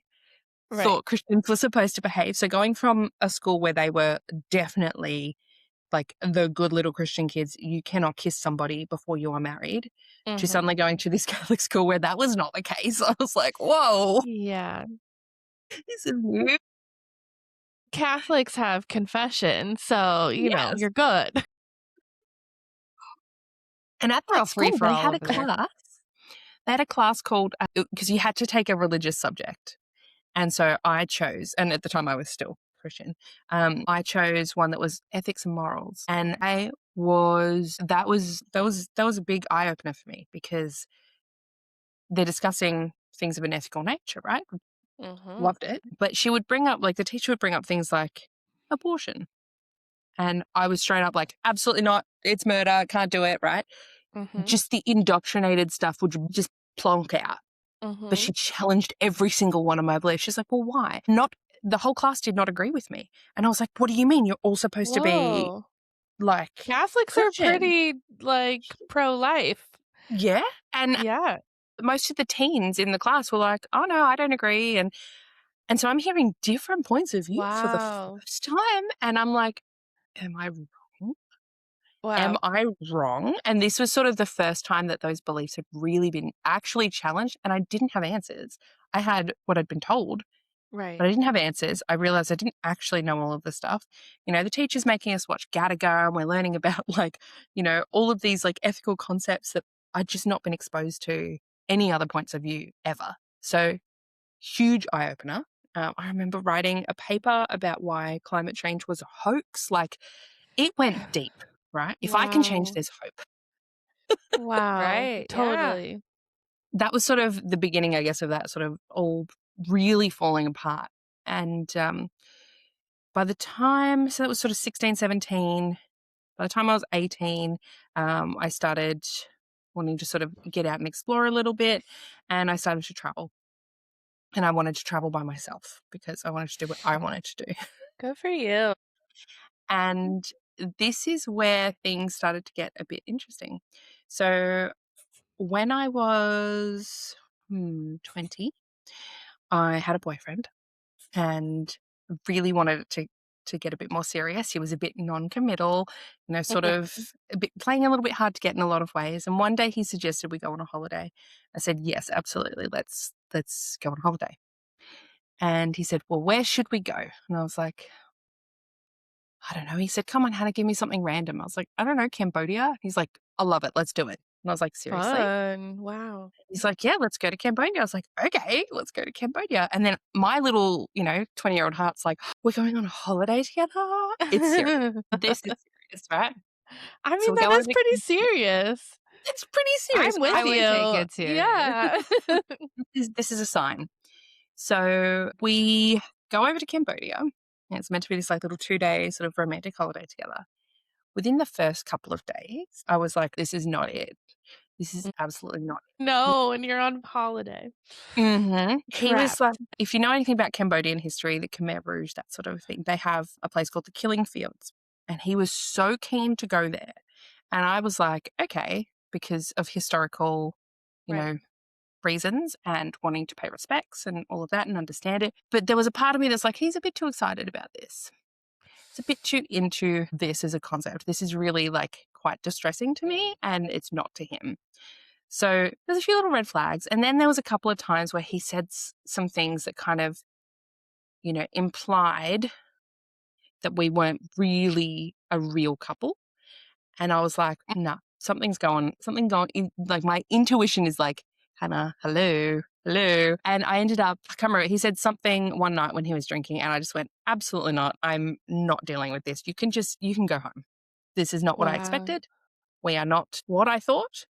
Right. thought Christians were supposed to behave. So going from a school where they were definitely like the good little Christian kids, you cannot kiss somebody before you are married, to suddenly going to this Catholic school where that was not the case. I was like, whoa, Yeah. this is new. Catholics have confession, so Yes. you're good. And at Real that school, free-for-all they had a over there. class. They had a class called, because you had to take a religious subject. And so I chose, and at the time I was still Christian, I chose one that was ethics and morals. And that was a big eye opener for me because they're discussing things of an ethical nature, right? Loved it. But she would bring up, like, the teacher would bring up things like abortion. And I was straight up like, absolutely not. It's murder. Can't do it, right? Just the indoctrinated stuff would just plonk out. But she challenged every single one of my beliefs. She's like, well, why? The whole class did not agree with me. And I was like, what do you mean? You're all supposed to be Whoa. like Catholics Christian. are pretty like pro-life. Yeah. And Yeah. most of the teens in the class were like, oh no, I don't agree. And so I'm hearing different points of view for the Wow. first time. And I'm like, am I wrong? Am Wow. I wrong? And this was sort of the first time that those beliefs had really been actually challenged. And I didn't have answers. I had what I'd been told, Right. but I didn't have answers. I realized I didn't actually know all of the stuff. The teacher's making us watch Gattaca and we're learning about all of these like ethical concepts that I'd just not been exposed to any other points of view ever. So huge eye opener. I remember writing a paper about why climate change was a hoax. Like it went deep, right? If I can change, Wow. there's hope. Wow. Right, yeah. Totally. That was sort of the beginning, I guess, of that sort of all really falling apart. And by the time, so that was sort of 16, 17, by the time I was 18, I started wanting to sort of get out and explore a little bit. And I started to travel. And I wanted to travel by myself because I wanted to do what I wanted to do. Good for you. And this is where things started to get a bit interesting. So when I was 20, I had a boyfriend and really wanted it to get a bit more serious. He was a bit non-committal, sort of a bit playing a little bit hard to get in a lot of ways. And one day he suggested we go on a holiday. I said, yes, absolutely. Let's go on a holiday. And he said, well, where should we go? And I was like, I don't know. He said, come on, Hannah, give me something random. I was like, I don't know, Cambodia. He's like, I love it. Let's do it. And I was like, seriously? Fun. Wow. He's like, yeah, let's go to Cambodia. I was like, okay, let's go to Cambodia. And then my little, 20-year-old heart's like, we're going on a holiday together. It's serious. This is serious, right? I So mean, we that go is over to pretty Cambodia. serious. It's pretty serious. I'm with I would you. take it serious. Yeah. This is a sign. So we go over to Cambodia. And it's meant to be this like little 2-day sort of romantic holiday together. Within the first couple of days, I was like, this is not it. This is absolutely not it. No, and you're on holiday. He was Trapped. like, if you know anything about Cambodian history, the Khmer Rouge, that sort of thing, they have a place called the Killing Fields. And he was so keen to go there. And I was like, okay, because of historical, Right. reasons and wanting to pay respects and all of that and understand it. But there was a part of me that's like, he's a bit too excited about this. It's a bit too into this as a concept. This is really like quite distressing to me, and it's not to him. So there's a few little red flags. And then there was a couple of times where he said some things that kind of, implied that we weren't really a real couple. And I was like, nah, something going, like my intuition is like, Hana, hello. And I ended up, I can't remember, he said something one night when he was drinking, and I just went, absolutely not. I'm not dealing with this. You can go home. This is not what I expected. We are not what I thought.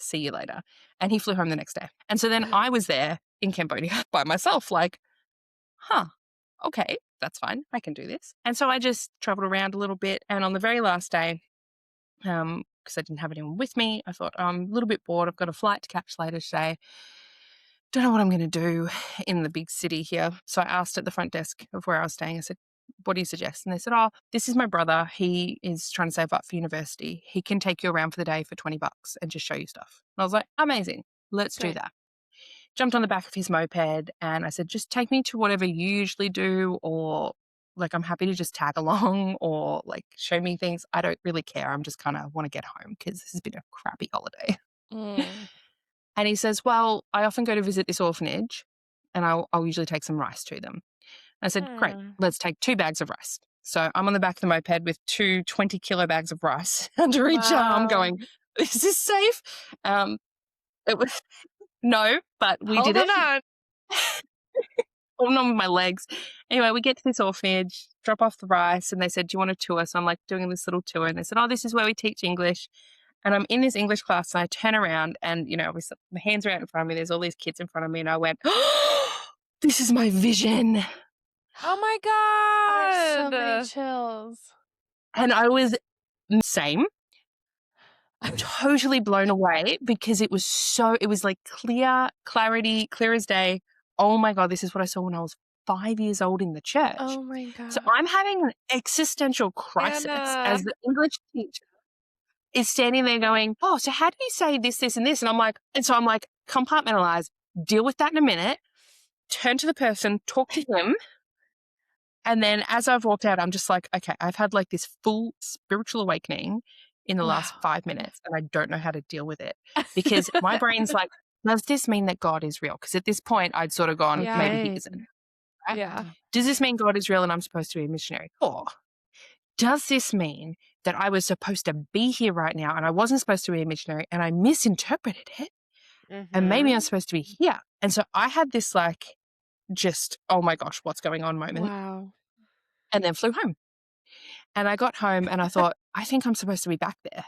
See you later. And he flew home the next day. And so then I was there in Cambodia by myself, like, okay, that's fine. I can do this. And so I just traveled around a little bit. And on the very last day, because I didn't have anyone with me, I thought, I'm a little bit bored. I've got a flight to catch later today. Don't know what I'm going to do in the big city here. So I asked at the front desk of where I was staying, I said, what do you suggest? And they said, this is my brother. He is trying to save up for university. He can take you around for the day for $20 and just show you stuff. And I was like, amazing. Let's do that. Jumped on the back of his moped and I said, just take me to whatever you usually do, or like, I'm happy to just tag along, or like show me things. I don't really care. I'm just kind of want to get home because this has been a crappy holiday. And he says, well, I often go to visit this orphanage and I'll usually take some rice to them. I said, great, let's take 2 bags of rice. So I'm on the back of the moped with 2 20-kilo bags of rice under each arm going, is this safe? It was, no, but we did it. Holding on with my legs. Anyway, we get to this orphanage, drop off the rice, and they said, do you want a tour? So I'm like doing this little tour, and they said, this is where we teach English. And I'm in this English class, and I turn around, and, my hands are out in front of me. There's all these kids in front of me, and I went, this is my vision. Oh, my God. I have so many chills. And I was same. Totally blown away because it was like clarity, clear as day. Oh my God, this is what I saw when I was 5 years old in the church. Oh my God. So I'm having an existential crisis as the English teacher is standing there going, so how do you say this, this, and this? And I'm like, compartmentalize, deal with that in a minute, turn to the person, talk to him. And then as I've walked out, I'm just like, okay, I've had like this full spiritual awakening in the last 5 minutes, and I don't know how to deal with it because my brain's like, does this mean that God is real? Because at this point I'd sort of gone, maybe he isn't. Right? Yeah. Does this mean God is real and I'm supposed to be a missionary? Or does this mean that I was supposed to be here right now and I wasn't supposed to be a missionary and I misinterpreted it and maybe I'm supposed to be here? And so I had this like, just, oh my gosh, what's going on moment. Wow. And then flew home. And I got home and I thought, I think I'm supposed to be back there.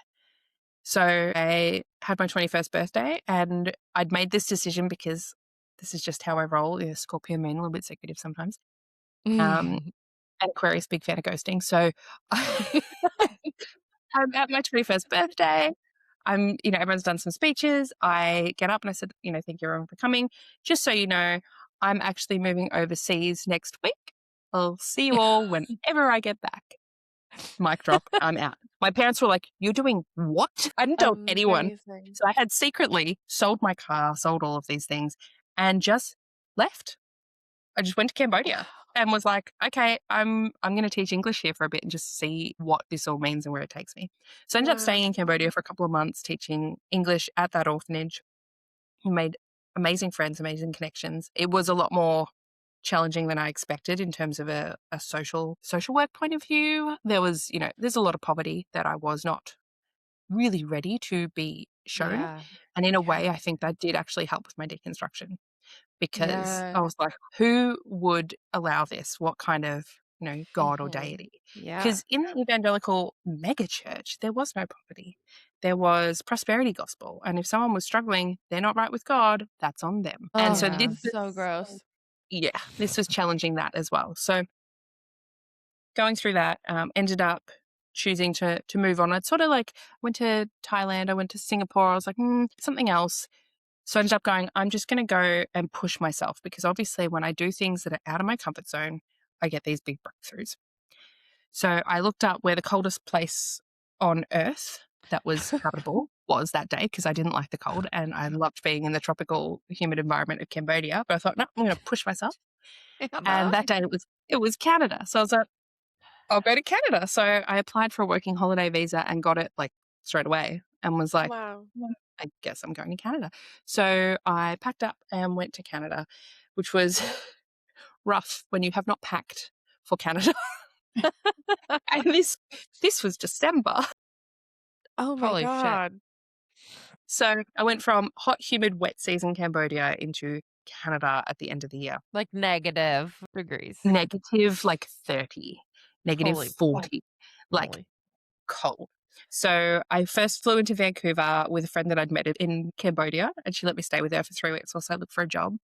So I had my 21st birthday and I'd made this decision because this is just how I roll. Scorpio moon, a little bit secretive sometimes. And Aquarius, big fan of ghosting. So I'm at my 21st birthday. Everyone's done some speeches. I get up and I said, thank you everyone for coming. Just so you know, I'm actually moving overseas next week. I'll see you all whenever I get back. Mic drop, I'm out. My parents were like, you're doing what? I didn't tell anyone. So I had secretly sold my car, sold all of these things, and just left. I just went to Cambodia and was like, okay, I'm going to teach English here for a bit and just see what this all means and where it takes me. So I ended up staying in Cambodia for a couple of months teaching English at that orphanage. I made amazing friends, amazing connections. It was a lot more challenging than I expected in terms of a social work point of view. There was, there's a lot of poverty that I was not really ready to be shown. Yeah. And in a way, I think that did actually help with my deconstruction because I was like, who would allow this? What kind of, God or deity? Yeah. Because in the evangelical mega church, there was no poverty. There was prosperity gospel. And if someone was struggling, they're not right with God, that's on them. And so this is so gross. Yeah, this was challenging that as well. So going through that, ended up choosing to move on. I'd sort of like went to Thailand, I went to Singapore. I was like, something else. So I ended up going, I'm just going to go and push myself because obviously when I do things that are out of my comfort zone, I get these big breakthroughs. So I looked up where the coldest place on earth that was habitable was that day because I didn't like the cold and I loved being in the tropical, humid environment of Cambodia. But I thought, no, I'm going to push myself. And that day it was Canada. So I was like, I'll go to Canada. So I applied for a working holiday visa and got it like straight away and was like, Wow. "Well, I guess I'm going to Canada." So I packed up and went to Canada, which was rough when you have not packed for Canada. And this was December. Oh my Holy shit. God. So I went from hot, humid, wet season Cambodia into Canada at the end of the year. Like negative degrees. Negative like 30, negative Holy 40, like moly. cold. So I first flew into Vancouver with a friend that I'd met in Cambodia, and she let me stay with her for 3 weeks whilst I looked for a job.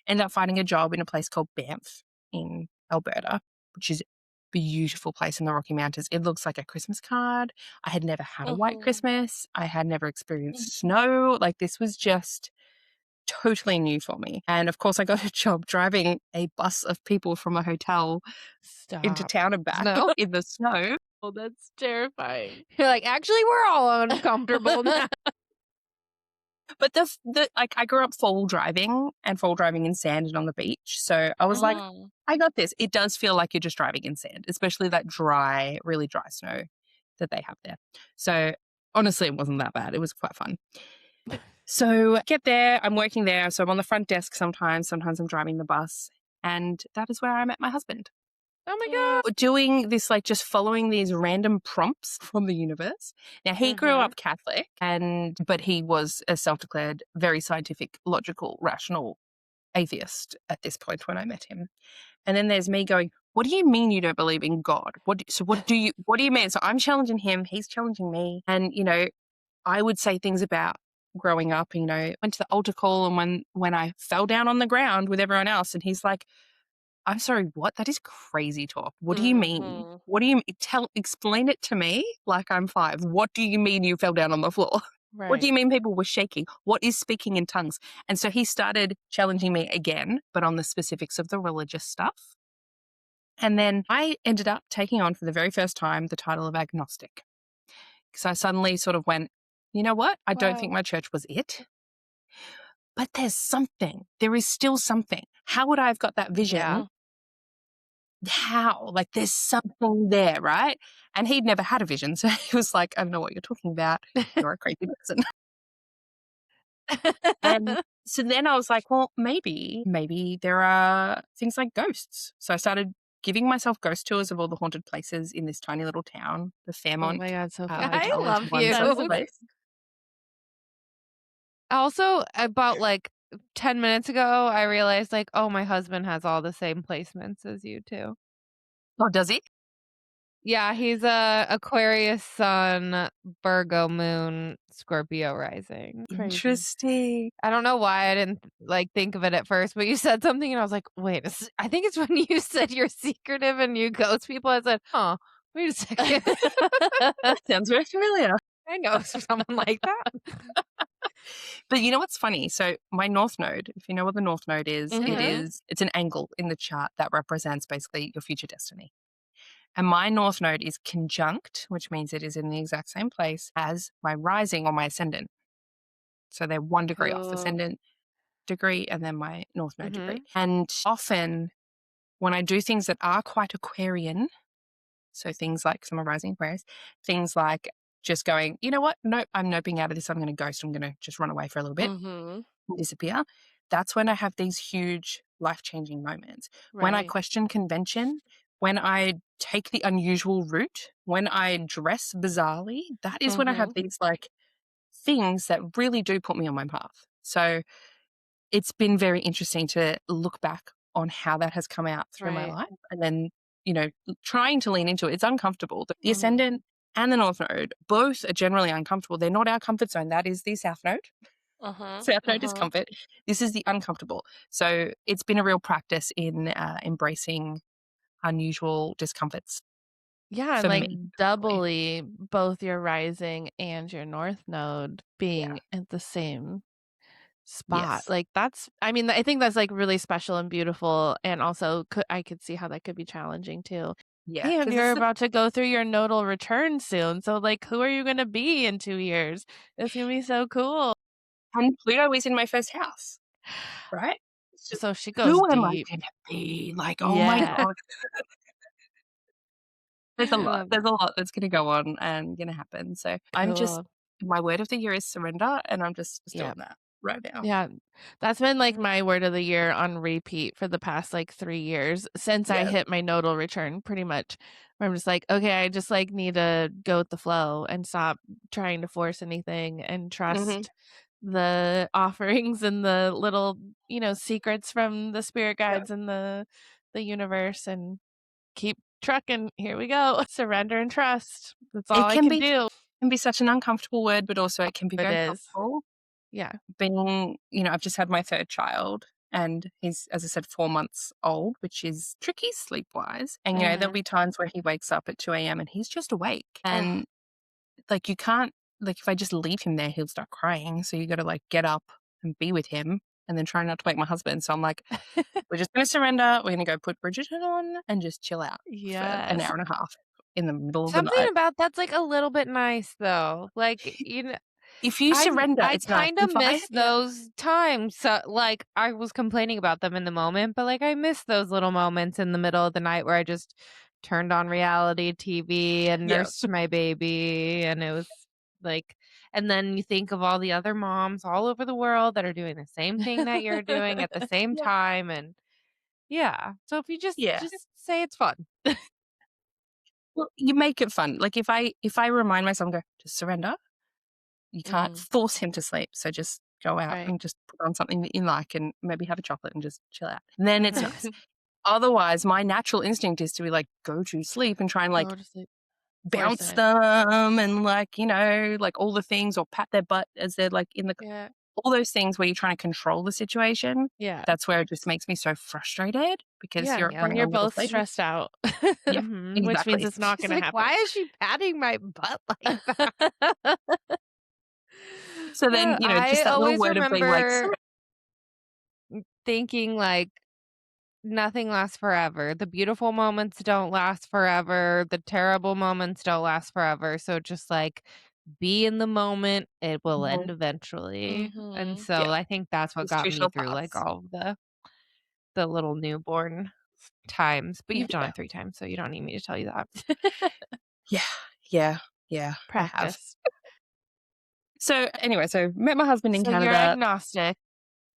Ended up finding a job in a place called Banff in Alberta, which is a beautiful place in the Rocky Mountains. It looks like a Christmas card. I had never had a white Christmas. I had never experienced snow. Like this was just totally new for me. And of course, I got a job driving a bus of people from a hotel into Stop. town and back Snow? in the snow. Oh, that's terrifying. You're like, actually, we're all uncomfortable now. But the like I grew up fall driving in sand and on the beach. So I was like, I got this. It does feel like you're just driving in sand, especially that dry, really dry snow that they have there. So honestly, it wasn't that bad. It was quite fun. So I get there, I'm working there. So I'm on the front desk sometimes I'm driving the bus. And that is where I met my husband. Oh my God. Doing this, like just following these random prompts from the universe. Now, he grew up Catholic, but he was a self-declared, very scientific, logical, rational atheist at this point when I met him. And then there's me going, what do you mean you don't believe in God? What do you mean? So I'm challenging him, he's challenging me. And, I would say things about growing up, went to the altar call and when I fell down on the ground with everyone else, and he's like, I'm sorry, what? That is crazy talk. What do you mean? What do you explain it to me like I'm 5. What do you mean you fell down on the floor? Right. What do you mean people were shaking? What is speaking in tongues? And so he started challenging me again, but on the specifics of the religious stuff. And then I ended up taking on for the very first time the title of agnostic. Because I suddenly sort of went, you know what? I don't think my church was it. But there's something. There is still something. How would I have got that vision? Yeah. How? Like there's something there, right? And he'd never had a vision. So he was like, I don't know what you're talking about. You're a crazy person. And so then I was like, well, maybe there are things like ghosts. So I started giving myself ghost tours of all the haunted places in this tiny little town, the Fairmont. Oh my God, so fun. I Hotel is love one you. such a place. Also, about like 10 minutes ago, I realized like, oh, my husband has all the same placements as you too. Oh, does he? Yeah, he's a Aquarius sun, Virgo moon, Scorpio rising. Crazy. Interesting. I don't know why I didn't like think of it at first, but you said something and I was like, wait, I think it's when you said you're secretive and you ghost people. I said, huh, wait a second. Sounds very familiar. I know someone like that. But you know what's funny? So my North Node, if you know what the North Node is, Mhm. it's an angle in the chart that represents basically your future destiny. And my North Node is conjunct, which means it is in the exact same place as my rising or my ascendant. So they're 1 degree off, Cool. ascendant degree and then my North Node degree. Mhm. And often when I do things that are quite Aquarian, so things like some rising Aquarius, things like just going, you know what? Nope, I'm noping out of this. I'm going to ghost. I'm going to just run away for a little bit and disappear. That's when I have these huge life-changing moments. When I Right. question convention, when I take the unusual route, when I dress bizarrely, that is when I have these like things that really do put me on my path. So it's been very interesting to look back on how that has come out through my Right. life and then, trying to lean into it. It's uncomfortable. The ascendant and the North Node both are generally uncomfortable. They're not our comfort zone. That is the South Node. South Node is comfort. This is the uncomfortable. So it's been a real practice in embracing unusual discomforts. Yeah, For and like me, doubly both your rising and your North Node being at the same spot. Yes. Like I think that's like really special and beautiful, and also I could see how that could be challenging too. Yeah, And because you're it's about to go through your nodal return soon. So, like, who are you going to be in 2 years? It's going to be so cool. and Pluto is in my first house, right? So So she goes who am I deep. going to be? Like, oh my Yeah. god, there's a I lot. love There's a lot that's going to go on and going to happen. So I'm just cool. my word of the year is surrender, and I'm just Yeah. doing that right now. Yeah. That's been like my word of the year on repeat for the past like 3 years since I Yeah. hit my nodal return, pretty much. Where I'm just like, okay, I just like need to go with the flow and stop trying to force anything and Hmm. trust the offerings and the little, secrets from the spirit Yeah. guides and the universe and keep trucking. Here we go. Surrender and trust. That's all It I can do. can be such an uncomfortable word, but also it can be It very is. helpful. Yeah. Being, I've just had my third child, and he's, as I said, 4 months old, which is tricky sleep wise. And there'll Mhm. be times where he wakes up at 2 a.m. and he's just awake, Ugh. and like you can't, like if I just leave him there, he'll start crying. So you got to like get up and be with him, and then try not to wake my husband. So I'm like, we're just going to surrender. We're going to go put Bridgerton on and just chill out for an Yes. hour and a half in the middle of the Something night. about that's like a little bit nice though. Like, If you surrender, I it's nice. kind of miss those times. So, like, I was complaining about them in the moment, but like, I miss those little moments in the middle of the night where I just turned on reality TV and Yeah. nursed my baby, and it was like, and then you think of all the other moms all over the world that are doing the same thing that you're doing at the same Yeah. time, and yeah. So if you Yeah. just say it's fun, Well, you make it fun. Like if I remind myself, go, just surrender. You can't Mhm. force him to sleep. So just go out Right. and just put on something that you like and maybe have a chocolate and just chill out. Then it's Mhm. nice. Otherwise, my natural instinct is to be like, go to sleep and try and like Go to sleep. Force bounce it. them and like, like all the things or pat their butt as they're like in the Yeah. all those things where you're trying to control the situation. Yeah. That's where it just makes me so frustrated because Yeah. you're Yep. Then running a you're little both late. stressed out. Yeah, Which means exactly. it's not She's going to like, happen. why is she patting my butt like that? So then, just I that little always word of being like, remember thinking like nothing lasts forever. The beautiful moments don't last forever. The terrible moments don't last forever. So just like be in the moment. It will Mhm. end eventually. And Mhm. Yeah, so I think that's what this got too me shall through like pass. all of the little newborn times. But you've done Yeah, it 3 times, so you don't need me to tell you that. yeah, yeah, yeah, I have. Practice. So anyway, so met my husband in So you're Canada. agnostic.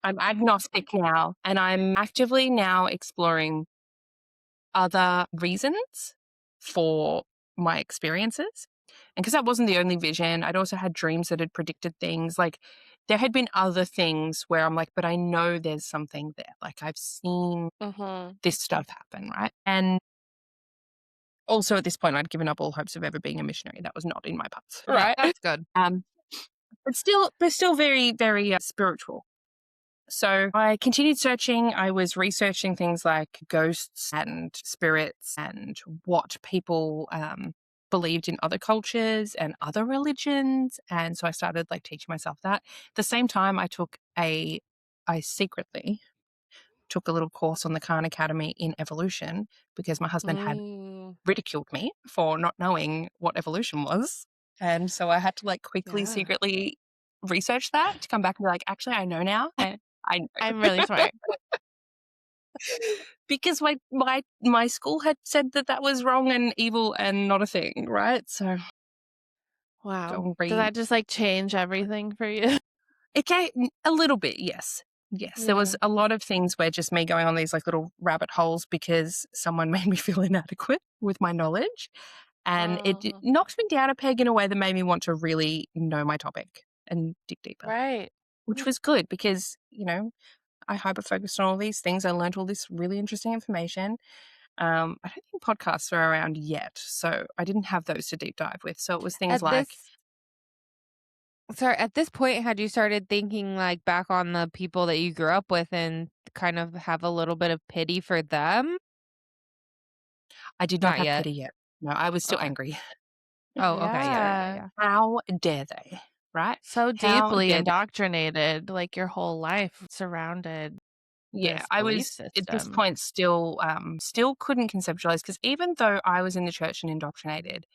I'm agnostic now, and I'm actively now exploring other reasons for my experiences. And because that wasn't the only vision, I'd also had dreams that had predicted things. Like there had been other things where I'm like, but I know there's something there. Like I've seen Mhm. this stuff happen, right? And also at this point, I'd given up all hopes of ever being a missionary. That was not in my path, Yeah, right? that's good. Um, but still very, very spiritual. So I continued searching. I was researching things like ghosts and spirits and what people believed in other cultures and other religions. And so I started like teaching myself that. At the same time, I secretly took a little course on the Khan Academy in evolution because my husband had Mm. ridiculed me for not knowing what evolution was. And so I had to like quickly, Yeah. secretly research that to come back and be like, actually, I know now. I I'm know. really smart. Because my school had said that that was wrong and evil and not a thing, right? So go Wow. and Did read. that just like change everything for you? It came a little bit, yes. Yes, there was Yeah. a lot of things where just me going on these like little rabbit holes because someone made me feel inadequate with my knowledge. And it Oh, knocked me down a peg in a way that made me want to really know my topic and dig deeper, right. which was good because, I hyper focused on all these things. I learned all this really interesting information. I don't think podcasts are around yet, so I didn't have those to deep dive with. So it was things At like, this Sorry, at this point, had you started thinking like back on the people that you grew up with and kind of have a little bit of pity for them? I did not Not have yet. pity yet. No, I was still Okay. angry. Oh, okay. Yeah, yeah, Yeah. yeah. How dare they? Right? So How deeply dare they? indoctrinated, like your whole life surrounded. Yeah, this I belief was at this system. point still couldn't conceptualize, because even though I was in the church and indoctrinated,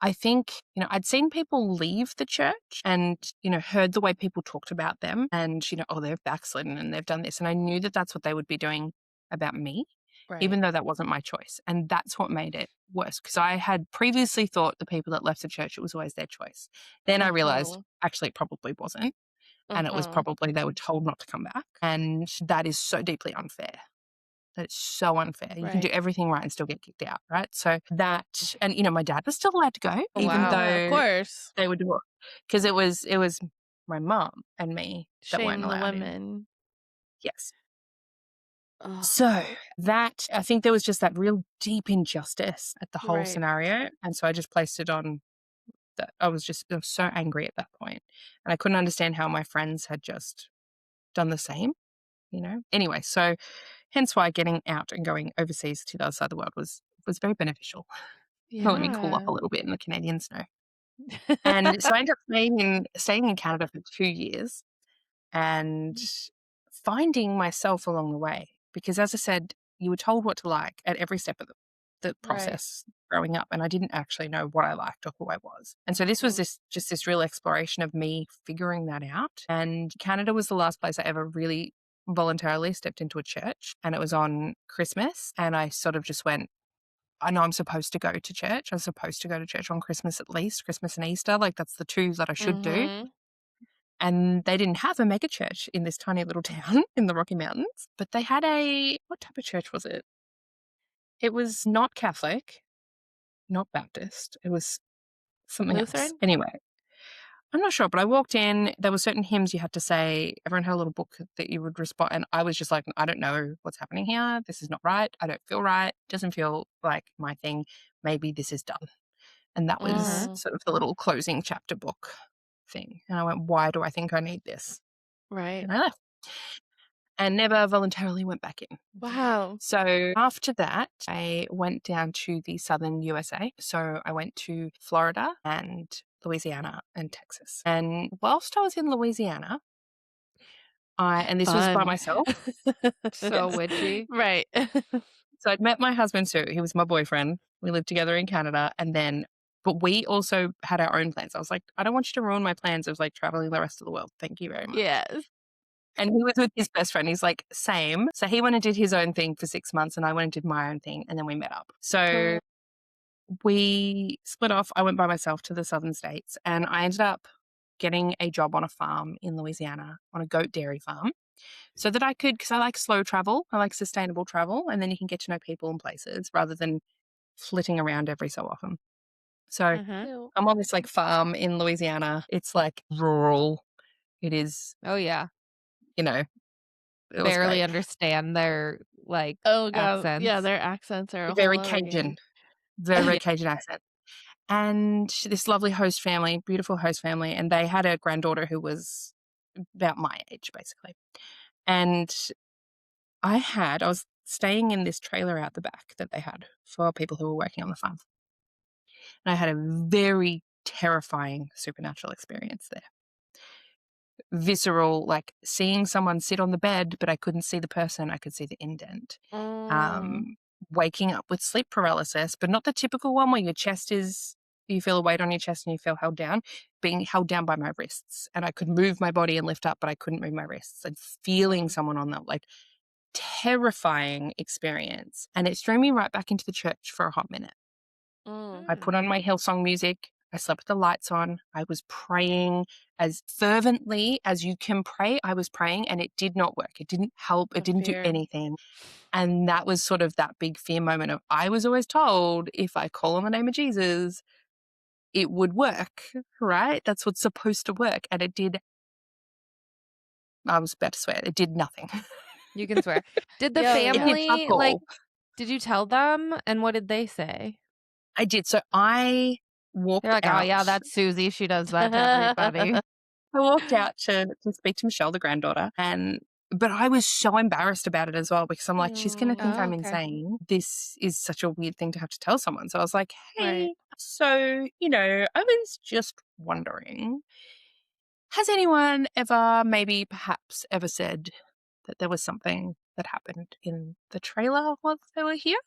I think, I'd seen people leave the church and, heard the way people talked about them and, oh, they've backslidden and they've done this. And I knew that that's what they would be doing about me, Right. even though that wasn't my choice. And that's what made it worse, because I had previously thought the people that left the church, it was always their choice. Then I realized actually it probably wasn't. And it was probably they were told not to come back. And that is so deeply unfair. That is so unfair. You can do Right. everything right and still get kicked out, right? So that, and my dad was still allowed to go, Oh, even wow. Yeah, of though course. they were divorced, because it was my mum and me that weren't Shame the allowed in. women. Yes. Ugh. So that, I think there was just that real deep injustice at the whole Right. scenario. And so I just placed it on that. I was so angry at that point. And I couldn't understand how my friends had just done the same, Anyway, so hence why getting out and going overseas to the other side of the world was very beneficial. Let me cool off Yeah. a little bit in the Canadian snow. And so I ended up staying in Canada for 2 years and finding myself along the way. Because as I said, you were told what to like at every step of the Right. process growing up, and I didn't actually know what I liked or who I was. And so this was this real exploration of me figuring that out. And Canada was the last place I ever really voluntarily stepped into a church, and it was on Christmas, and I sort of just went, I know I'm supposed to go to church. I'm supposed to go to church on Christmas at least, Christmas and Easter. Like that's the two that I should do. And they didn't have a mega church in this tiny little town in the Rocky Mountains, but they had what type of church was it? It was not Catholic, not Baptist. It was something else. Lutheran? Anyway, I'm not sure, but I walked in. There were certain hymns you had to say. Everyone had a little book that you would respond. And I was just like, I don't know what's happening here. This is not right. I don't feel right. Doesn't feel like my thing. Maybe this is done. And that was sort of the little closing chapter book thing. And I went, why do I think I need this? Right. And I left and never voluntarily went back in. Wow. So after that, I went down to the southern USA. So I went to Florida and Louisiana and Texas. And whilst I was in Louisiana, and this was by Fun. myself. So Yes. witchy. Right. So I'd met my husband, Sue. He was my boyfriend. We lived together in Canada. But we also had our own plans. I was like, I don't want you to ruin my plans of like traveling the rest of the world. Thank you very much. Yes. And he was with his best friend. He's like, same. So he went and did his own thing for 6 months and I went and did my own thing. And then we met up. So we split off. I went by myself to the southern states and I ended up getting a job on a farm in Louisiana, on a goat dairy farm, so that I could, because I like slow travel, I like sustainable travel, and then you can get to know people and places rather than flitting around every so often. So Cute. I'm on this like farm in Louisiana. It's like rural. It is, Oh, yeah. it was Barely great. understand their Oh god. accents. Yeah, their accents are a Very whole other Cajun, game. very Cajun accent. And this lovely host family, beautiful host family, and they had a granddaughter who was about my age, basically. And I was staying in this trailer out the back that they had for people who were working on the farm. And I had a very terrifying supernatural experience there. Visceral, like seeing someone sit on the bed, but I couldn't see the person. I could see the indent. Waking up with sleep paralysis, but not the typical one where you feel a weight on your chest and you feel held down, being held down by my wrists. And I could move my body and lift up, but I couldn't move my wrists. And feeling someone on that, like terrifying experience. And it threw me right back into the church for a hot minute. I put on my Hillsong music. I slept with the lights on. I was praying as fervently as you can pray. I was praying and it did not work. It didn't help. It didn't do anything. And that was sort of that big fear moment of, I was always told if I call on the name of Jesus, it would work, right? That's what's supposed to work. And it did. I was about to swear. It did nothing. You can swear. Did the Yeah, yeah. family, did you tell them? And what did they say? I did. So I walked They're like, out. oh, yeah, that's Susie. She does that to everybody. I walked out to speak to Michelle, the granddaughter, but I was so embarrassed about it as well because I'm like, she's going to think I'm insane. This is such a weird thing to have to tell someone. So I was like, hey, so, I was just wondering, has anyone ever perhaps ever said that there was something that happened in the trailer while they were here.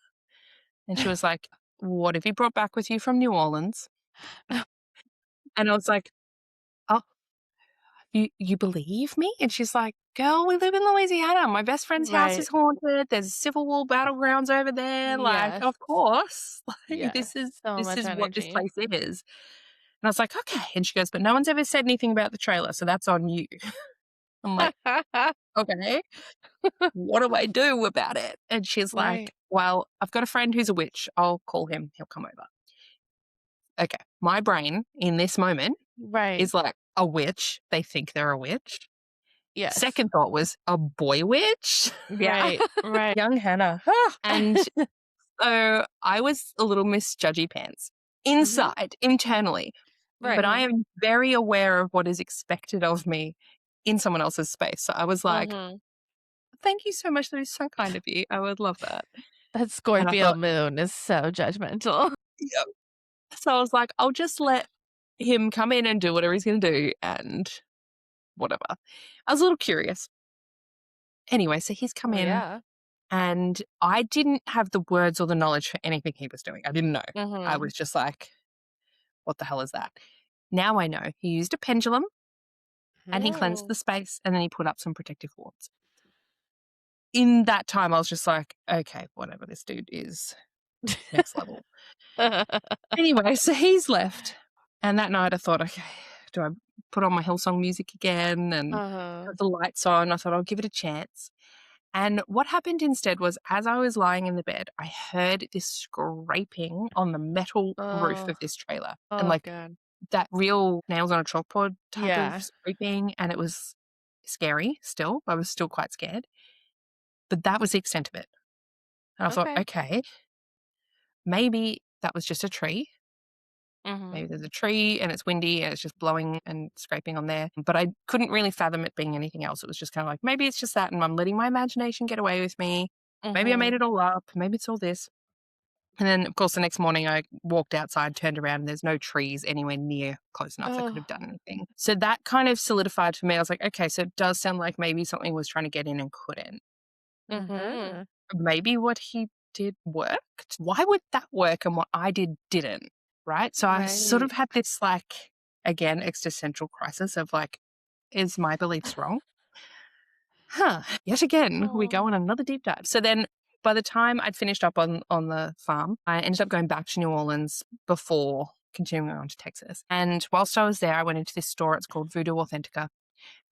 And she was like, what have you brought back with you from New Orleans? And I was like, oh, you believe me? And she's like, girl, we live in Louisiana. My best friend's house Right. is haunted. There's Civil War battlegrounds over there. Like, Yes. of course. Like, Yes. this is So much what this energy. place is. And I was like, okay. And she goes, but no one's ever said anything about the trailer, so that's on you. I'm like, okay. What do I do about it? And she's Right. like, well, I've got a friend who's a witch. I'll call him. He'll come over. Okay. My brain in this moment Right. is like, a witch. They think they're a witch. Yes. Second thought was a boy witch. Right. Right. Young Hannah. And so I was a little Miss Judgy Pants inside, internally. Right. But I am very aware of what is expected of me in someone else's space. So I was like, thank you so much. That is so kind of you. I would love that. That Scorpio thought- moon is so judgmental. Yep. So I was like, I'll just let him come in and do whatever he's going to do and whatever. I was a little curious. Anyway, so he's come in and I didn't have the words or the knowledge for anything he was doing. I didn't know. I was just like, what the hell is that? Now I know. He used a pendulum and he cleansed the space and then he put up some protective wards. In that time, I was just like, okay, whatever, this dude is next level. Anyway, so he's left. And that night I thought, okay, do I put on my Hillsong music again and put the lights on? I thought I'll give it a chance. And what happened instead was as I was lying in the bed, I heard this scraping on the metal roof of this trailer. And like that real nails on a chalkboard type of scraping. And it was scary still. I was still quite scared. But that was the extent of it. And I thought, okay, maybe that was just a tree. Maybe there's a tree and it's windy and it's just blowing and scraping on there. But I couldn't really fathom it being anything else. It was just kind of like, maybe it's just that and I'm letting my imagination get away with me. Maybe I made it all up. Maybe it's all this. And then, of course, the next morning I walked outside, turned around, and there's no trees anywhere near close enough that could have done anything. So that kind of solidified for me. I was like, okay, so it does sound like maybe something was trying to get in and couldn't. Maybe what he did worked. Why would that work and what I did didn't? Right. So I sort of had this like, again, existential crisis of like, is my beliefs wrong? Yet again, we go on another deep dive. So then by the time I'd finished up on the farm, I ended up going back to New Orleans before continuing on to Texas. And whilst I was there, I went into this store. It's called Voodoo Authentica.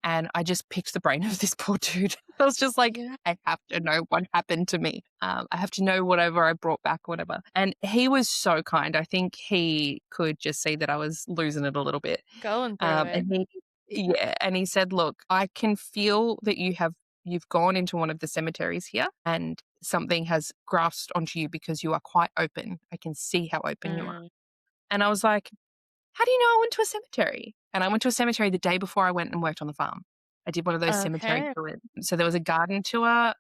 And I just picked the brain of this poor dude. I was just like, I have to know what happened to me. I have to know whatever I brought back, whatever. And he was so kind. I think he could just see that I was losing it a little bit. Going through it. And he said, look, I can feel that you've gone into one of the cemeteries here and something has grasped onto you because you are quite open. I can see how open you are. And I was like, how do you know I went to a cemetery? And I went to a cemetery the day before I went and worked on the farm. I did one of those cemetery tours. So there was a garden tour,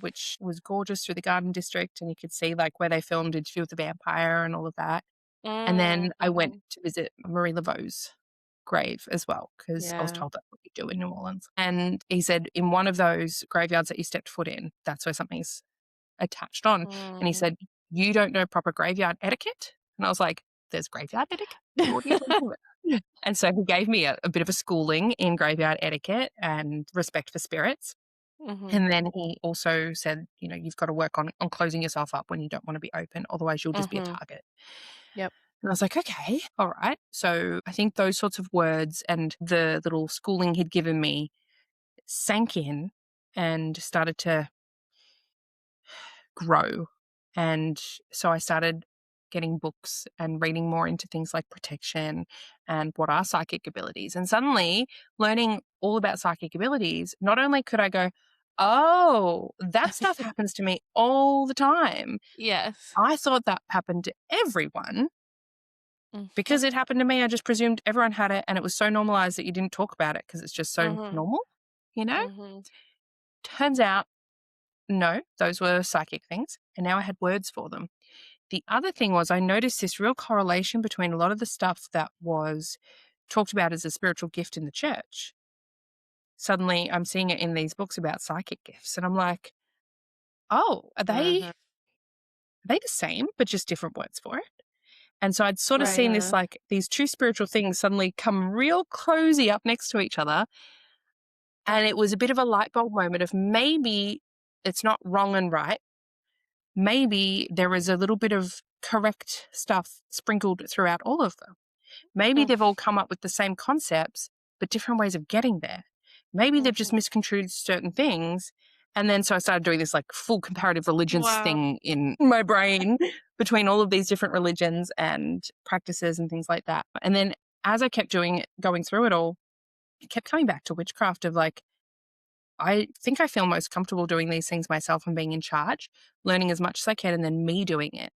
which was gorgeous through the garden district. And you could see like where they filmed Interview with the Vampire and all of that. And then I went to visit Marie Laveau's grave as well, because I was told that's what you do in New Orleans. And he said in one of those graveyards that you stepped foot in, that's where something's attached on. And he said, you don't know proper graveyard etiquette? And I was like, there's graveyard etiquette? What are you talking about? And so he gave me a bit of a schooling in graveyard etiquette and respect for spirits. And then he also said, you've got to work on closing yourself up when you don't want to be open. Otherwise, you'll just be a target. Yep. And I was like, okay, all right. So I think those sorts of words and the little schooling he'd given me sank in and started to grow. And so I started getting books and reading more into things like protection and what are psychic abilities. And suddenly learning all about psychic abilities, not only could I go, oh, that stuff happens to me all the time. Yes. I thought that happened to everyone. Because it happened to me, I just presumed everyone had it and it was so normalized that you didn't talk about it because it's just so normal, Turns out, no, those were psychic things. And now I had words for them. The other thing was I noticed this real correlation between a lot of the stuff that was talked about as a spiritual gift in the church suddenly I'm seeing it in these books about psychic gifts. And I'm like, oh, are they the same, but just different words for it? And so I'd sort of seen this, like, these two spiritual things suddenly come real cozy up next to each other. And it was a bit of a light bulb moment of maybe it's not wrong and right. Maybe there is a little bit of correct stuff sprinkled throughout all of them. Maybe they've all come up with the same concepts, but different ways of getting there. Maybe they've just misconstrued certain things. And then so I started doing this, like, full comparative religions thing in my brain between all of these different religions and practices and things like that. And then as I kept doing it, going through it all, it kept coming back to witchcraft of, like, I think I feel most comfortable doing these things myself and being in charge, learning as much as I can, and then me doing it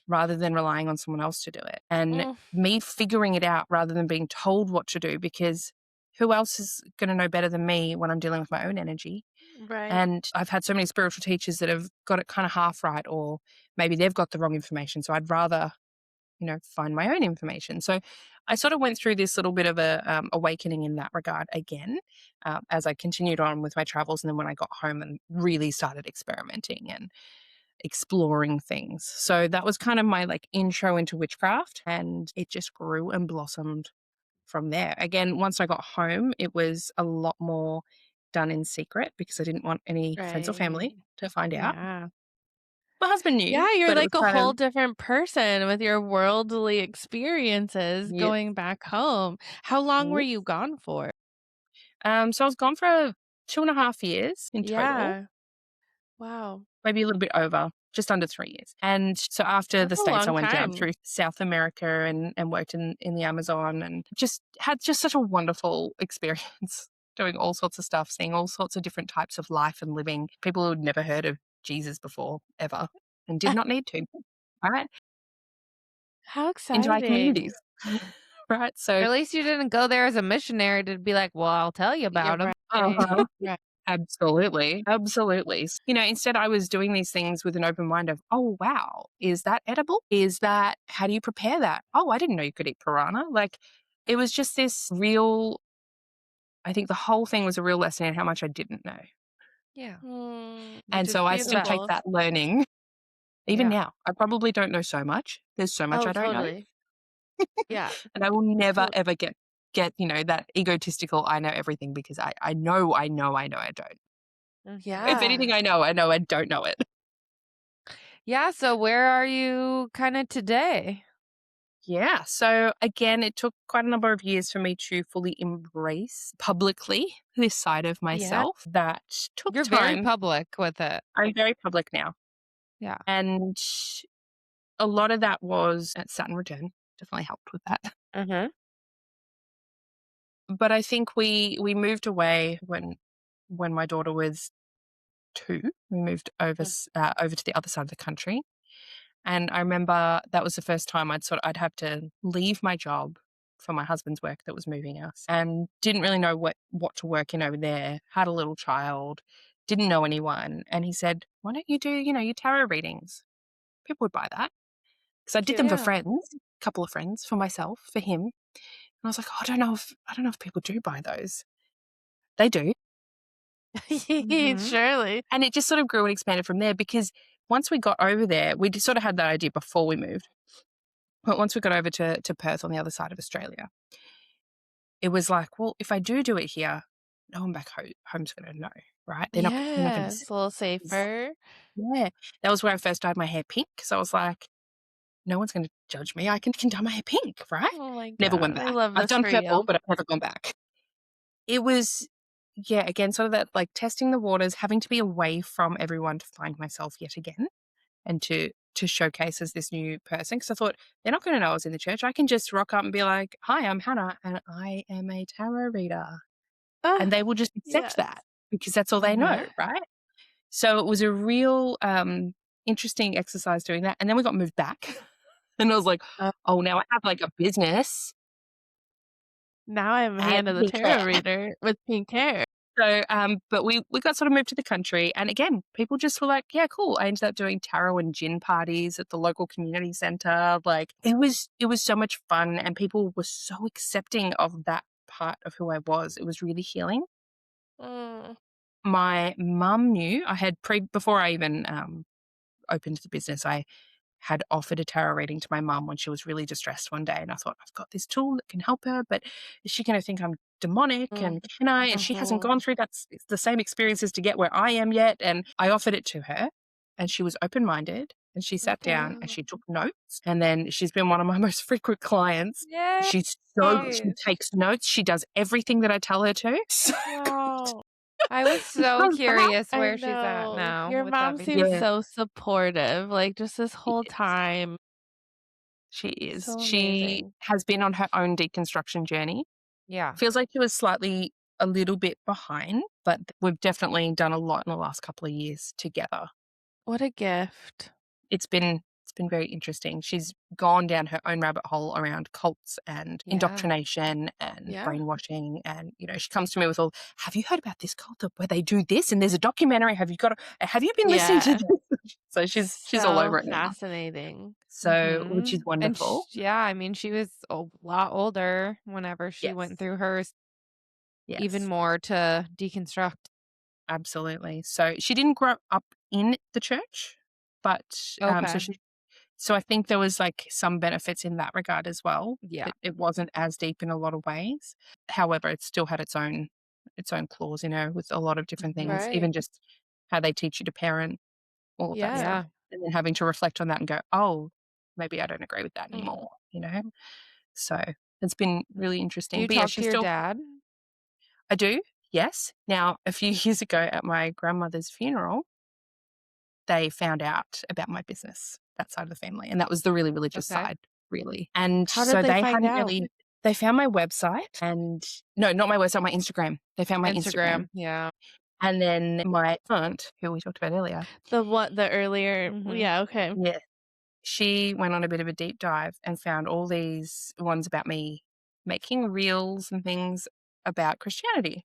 rather than relying on someone else to do it. And me figuring it out rather than being told what to do, because who else is going to know better than me when I'm dealing with my own energy? Right. And I've had so many spiritual teachers that have got it kind of half right, or maybe they've got the wrong information. So I'd rather, find my own information. So I sort of went through this little bit of a awakening in that regard again, as I continued on with my travels. And then when I got home and really started experimenting and exploring things. So that was kind of my, like, intro into witchcraft, and it just grew and blossomed from there. Again, once I got home, it was a lot more done in secret because I didn't want any friends or family to find out. Yeah. My husband knew, Yeah, you're but it was like a kind whole of, different person with your worldly experiences yeah. going back home. How long were Yeah. you gone for? So I was gone for 2.5 years in total, Yeah. Wow. maybe a little bit over, just under 3 years. And so after the That's a States, I long went down time. through South America and worked in the Amazon, and just had just such a wonderful experience doing all sorts of stuff, seeing all sorts of different types of life and living. People who had never heard of Jesus before, ever, and did not need to, right? How Into our exciting. communities, right? So, Or at least you didn't go there as a missionary to be like, well, I'll tell you Yeah, about him. uh-huh. right. Absolutely. Absolutely. Instead I was doing these things with an open mind of, oh, wow, is that edible? How do you prepare that? Oh, I didn't know you could eat piranha. Like, it was just this real, I think the whole thing was a real lesson in how much I didn't know. Yeah. And Which is so I still take beautiful. that learning. Even Yeah. now, I probably don't know so much. There's so much Oh, I don't know. totally. Yeah. And I will never, To- ever get, that egotistical, I know everything, because I know I don't. If anything, yeah. I know I don't know it. Yeah. So where are you kind of today? Yeah. So again, it took quite a number of years for me to fully embrace publicly this side of myself. That took You're very time. public with it. I'm very public now. Yeah. And a lot of that was at Saturn return. Definitely helped with that. Mm-hmm. But I think we moved away when my daughter was 2. We moved over to the other side of the country. And I remember that was the first time I'd have to leave my job for my husband's work that was moving us, and didn't really know what to work in over there. Had a little child, didn't know anyone. And he said, why don't you do, your tarot readings? People would buy that. Because I did them for Yeah. friends, a couple of friends, for myself, for him. And I was like, oh, I don't know if people do buy those. They do. Mm-hmm. Surely. And it just sort of grew and expanded from there, because once we got over there, we just sort of had that idea before we moved. But once we got over to Perth on the other side of Australia, it was like, well, if I do it here, no one back home's going to know, right? They're not going to Yes. see. A little safer. Yeah. That was where I first dyed my hair pink. So I was like, no one's going to judge me. I can dye my hair pink, right? Oh my Never went God. I back. love I've this done for purple, you. but I've never gone back. It was, yeah, again, sort of that, like, testing the waters, having to be away from everyone to find myself yet again, and to showcase as this new person. Because I thought, they're not going to know I was in the church. I can just rock up and be like, hi, I'm Hana, and I am a tarot reader. And they will just accept Yes. that, because that's all they know, right? So it was a real interesting exercise doing that. And then we got moved back. And I was like, oh, now I have, like, a business. Now I'm And Hannah the pink tarot hair. reader with pink hair. So, but we got sort of moved to the country, and again, people just were like, yeah, cool. I ended up doing tarot and gin parties at the local community center. Like, it was so much fun, and people were so accepting of that part of who I was. It was really healing. My mum knew. I had before I even opened the business, I had offered a tarot reading to my mum when she was really distressed one day, and I thought, I've got this tool that can help her, but is she going to think I'm demonic? And can I? And she hasn't gone through the same experiences to get where I am yet. And I offered it to her, and she was open-minded, and she sat down and she took notes. And then she's been one of my most frequent clients. Yay. She takes notes. She does everything that I tell her to. So Wow. I was so curious where she's at now. Your with mom everything. seems Yeah. so supportive, like, just this whole is. time. She is. So She amazing. has been on her own deconstruction journey. Yeah. Feels like she was a little bit behind, but we've definitely done a lot in the last couple of years together. What a gift. It's been very interesting. She's gone down her own rabbit hole around cults and indoctrination and brainwashing. And, she comes to me with have you heard about this cult where they do this? And there's a documentary. Have you been listening to this? So she's all over it now. Fascinating. So, which is wonderful. And she was a lot older whenever she went through hers. Yes. Even more to deconstruct. Absolutely. So she didn't grow up in the church, but so I think there was some benefits in that regard as well. Yeah. It wasn't as deep in a lot of ways. However, it still had its own clause in her with a lot of different things, even just how they teach you to parent, all of that stuff. And then having to reflect on that and go, oh, maybe I don't agree with that anymore, So it's been really interesting. Do you But talk to your dad? I do, yes. Now, a few years ago at my grandmother's funeral, they found out about my business, that side of the family. And that was the really religious side, really. And How did so they find out? They found my website no, not my website, my Instagram. They found my Instagram. Yeah. And then my aunt, who we talked about earlier. The earlier, okay. Yeah. She went on a bit of a deep dive and found all these ones about me making reels and things about Christianity.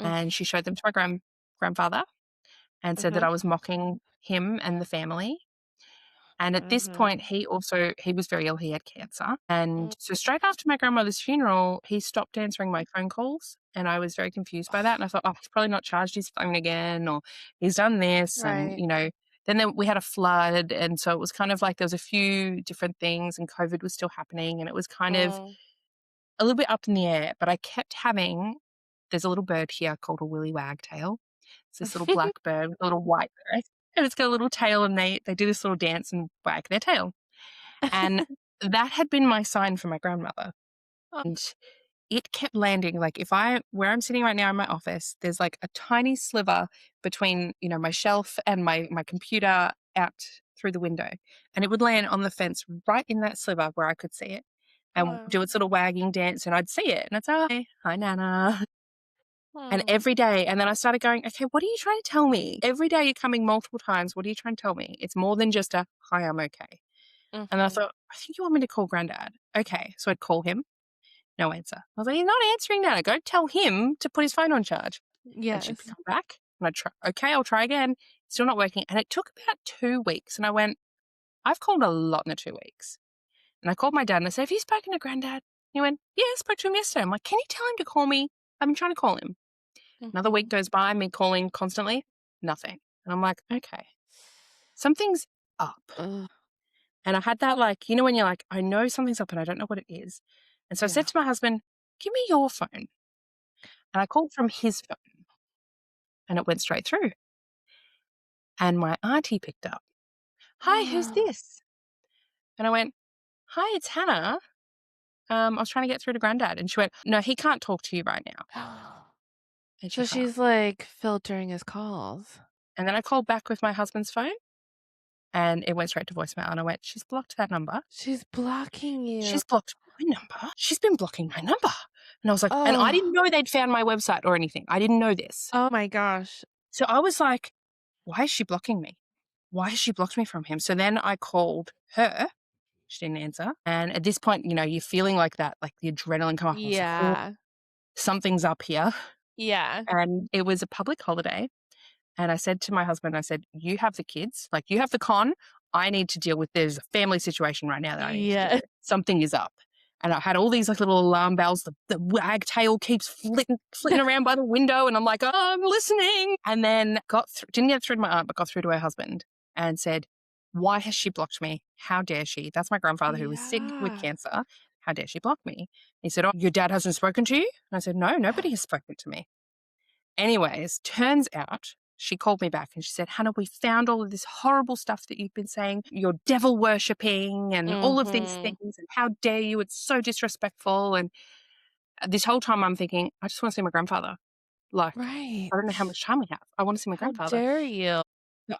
And she showed them to my grandfather and said that I was mocking him and the family. And at this point, he was very ill. He had cancer. And so straight after my grandmother's funeral, he stopped answering my phone calls. And I was very confused by that. And I thought, he's probably not charged his phone again, or he's done this. Right. And, then we had a flood. And so it was kind of like there was a few different things, and COVID was still happening. And it was kind of a little bit up in the air. But I kept there's a little bird here called a willy wagtail. It's this little black bird with a little white bird. And it's got a little tail, and they do this little dance and wag their tail. And that had been my sign for my grandmother. And it kept landing. Where I'm sitting right now in my office, there's a tiny sliver between, my shelf and my computer out through the window. And it would land on the fence right in that sliver where I could see it and do its little wagging dance, and I'd see it. And I'd say, hi, Nana. And every day, and then I started going, okay, what are you trying to tell me? Every day you're coming multiple times. What are you trying to tell me? It's more than just a, hi, I'm okay. And I thought, I think you want me to call Granddad. Okay. So I'd call him. No answer. I was like, he's not answering now. Go tell him to put his phone on charge. Yes. And she'd come back, and I'd try. Okay, I'll try again. Still not working. And it took about 2 weeks. And I went, I've called a lot in the 2 weeks. And I called my dad and I said, have you spoken to Granddad? He went, yeah, I spoke to him yesterday. I'm like, can you tell him to call me? I've been trying to call him. Another week goes by, me calling constantly, nothing. And I'm like, okay, something's up. And I had that when you're like, I know something's up and I don't know what it is. And so I said to my husband, give me your phone. And I called from his phone, and it went straight through. And my auntie picked up. Hi, who's this? And I went, hi, it's Hana. I was trying to get through to Granddad. And she went, no, he can't talk to you right now. And So she's filtering his calls. And then I called back with my husband's phone, and it went straight to voicemail. And I went, she's blocked that number. She's blocking you. She's blocked my number. She's been blocking my number. And I was like, and I didn't know they'd found my website or anything. I didn't know this. Oh my gosh. So I was like, why is she blocking me? Why has she blocked me from him? So then I called her. She didn't answer. And at this point, you're feeling like that, like the adrenaline come up. Yeah. Like, something's up here. Yeah. And it was a public holiday. And I said to my husband, I said, you have the kids, you have the con. I need to deal with, there's a family situation right now that I need to deal with. Something is up. And I had all these like little alarm bells. The wagtail keeps flitting around by the window. And I'm like, oh, I'm listening. And then didn't get through to my aunt, but got through to her husband and said, why has she blocked me? How dare she? That's my grandfather who was sick with cancer. How dare she block me? He said, oh, your dad hasn't spoken to you? And I said, no, nobody has spoken to me. Anyways, turns out she called me back and she said, Hannah, we found all of this horrible stuff that you've been saying. You're devil worshipping and all of these things. And how dare you? It's so disrespectful. And this whole time I'm thinking, I just want to see my grandfather. Like, Right. I don't know how much time we have. I want to see my How grandfather. dare you?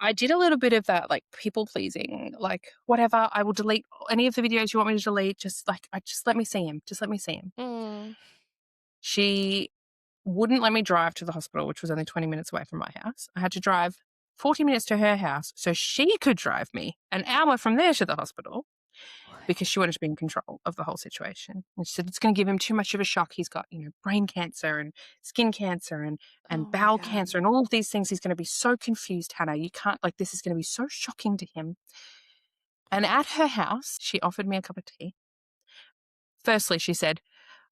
I did a little bit of that, like people pleasing, like whatever. I will delete any of the videos you want me to delete. Just let me see him. Just let me see him. She wouldn't let me drive to the hospital, which was only 20 minutes away from my house. I had to drive 40 minutes to her house so she could drive me an hour from there to the hospital because she wanted to be in control of the whole situation. And she said, it's going to give him too much of a shock. He's got, brain cancer and skin cancer and bowel cancer and all of these things. He's going to be so confused, Hannah. You can't, this is going to be so shocking to him. And at her house, she offered me a cup of tea. Firstly, she said,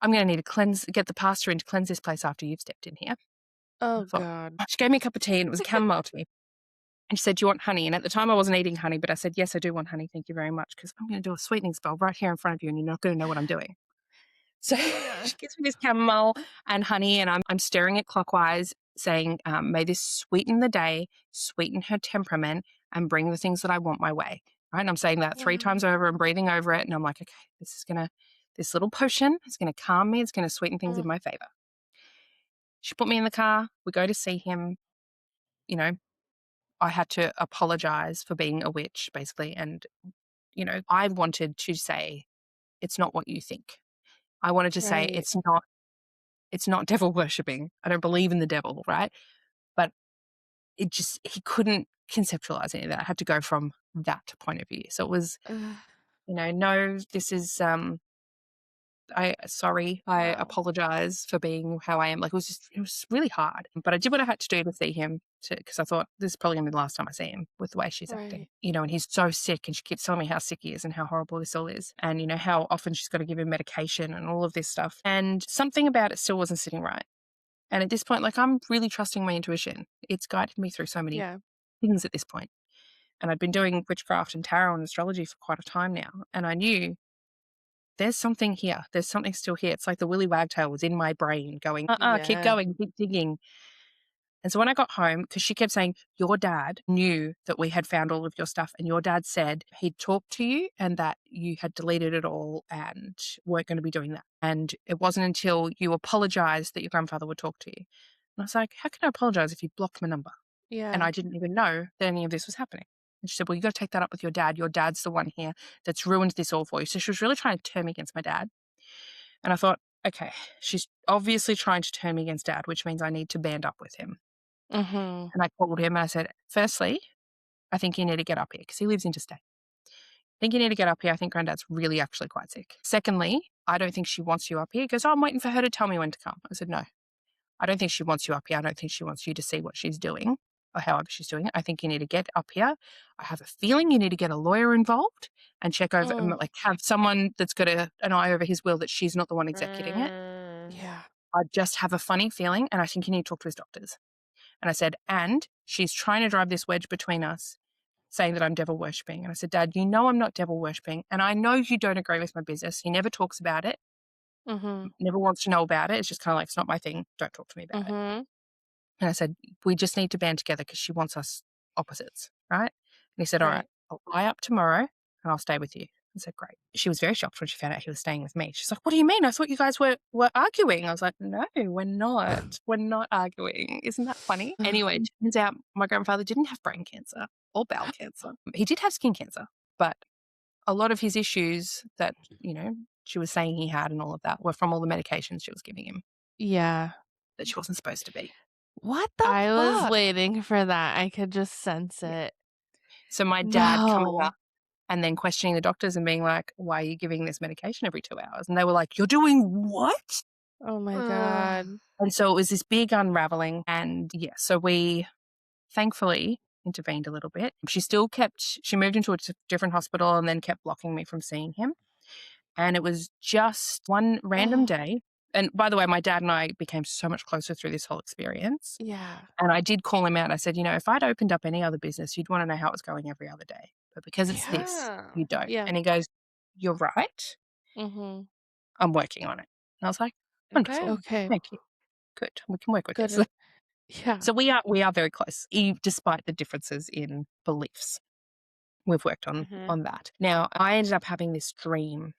I'm going to need to get the pastor in to cleanse this place after you've stepped in here. Oh, God. She gave me a cup of tea and it was a chamomile tea. And she said, do you want honey? And at the time I wasn't eating honey, but I said, yes, I do want honey. Thank you very much. Because I'm going to do a sweetening spell right here in front of you and you're not going to know what I'm doing. So she gives me this chamomile and honey and I'm stirring it clockwise saying, may this sweeten the day, sweeten her temperament and bring the things that I want my way. Right. And I'm saying that 3 times over and breathing over it. And I'm like, okay, this little potion is going to calm me. It's going to sweeten things in my favor. She put me in the car. We go to see him. I had to apologize for being a witch, basically. And, I wanted to say, it's not what you think. I wanted to say, it's not devil worshipping. I don't believe in the devil, right? But he couldn't conceptualize any of that. I had to go from that point of view. So it was, no, this is, I apologize for being how I am. It was really hard, but I did what I had to do to see him because I thought this is probably going to be the last time I see him with the way she's acting, and he's so sick and she keeps telling me how sick he is and how horrible this all is. And, how often she's got to give him medication and all of this stuff. And something about it still wasn't sitting right. And at this point, I'm really trusting my intuition. It's guided me through so many things at this point. And I'd been doing witchcraft and tarot and astrology for quite a time now. And I knew there's something here. There's something still here. It's like the willy wagtail was in my brain going, keep going, keep digging. And so when I got home, because she kept saying, your dad knew that we had found all of your stuff and your dad said he'd talked to you and that you had deleted it all and weren't going to be doing that. And it wasn't until you apologized that your grandfather would talk to you. And I was like, how can I apologize if you blocked my number? Yeah. And I didn't even know that any of this was happening. And she said, well, you got to take that up with your dad. Your dad's the one here that's ruined this all for you. So she was really trying to turn me against my dad. And I thought, okay, she's obviously trying to turn me against dad, which means I need to band up with him. And I called him and I said, firstly, I think you need to get up here because he lives interstate. I think you need to get up here. I think granddad's really actually quite sick. Secondly, I don't think she wants you up here. He goes, I'm waiting for her to tell me when to come. I said, no, I don't think she wants you up here. I don't think she wants you to see what she's doing or however she's doing it. I think you need to get up here. I have a feeling you need to get a lawyer involved and check over, have someone that's got an eye over his will that she's not the one executing it. Yeah. I just have a funny feeling and I think you need to talk to his doctors. And I said, and she's trying to drive this wedge between us, saying that I'm devil worshipping. And I said, Dad, I'm not devil worshipping. And I know you don't agree with my business. He never talks about it. Never wants to know about it. It's just kind of it's not my thing. Don't talk to me about it. And I said, we just need to band together because she wants us opposites, right? And he said, all right, I'll fly up tomorrow and I'll stay with you. I said, great. She was very shocked when she found out he was staying with me. She's like, what do you mean? I thought you guys were arguing. I was like, no, we're not. We're not arguing. Isn't that funny? Anyway, it turns out my grandfather didn't have brain cancer or bowel cancer. He did have skin cancer, but a lot of his issues that, she was saying he had and all of that were from all the medications she was giving him. Yeah. That she wasn't supposed to be. What the I fuck? was waiting for that. I could just sense it. So my dad coming up and then questioning the doctors and being like, why are you giving this medication every 2 hours? And they were like, you're doing what? Oh my God. And so it was this big unraveling. And so we thankfully intervened a little bit. She moved into a different hospital and then kept blocking me from seeing him. And it was just one random day. And by the way, my dad and I became so much closer through this whole experience. Yeah. And I did call him out. I said, if I'd opened up any other business, you'd want to know how it's going every other day. But because it's this, you don't. Yeah. And he goes, you're right. Mm-hmm. I'm working on it. And I was like, wonderful. Okay. Thank you. Good. We can work with Good. this. Yeah. So we are very close, despite the differences in beliefs. We've worked on that. Now, I ended up having this dream,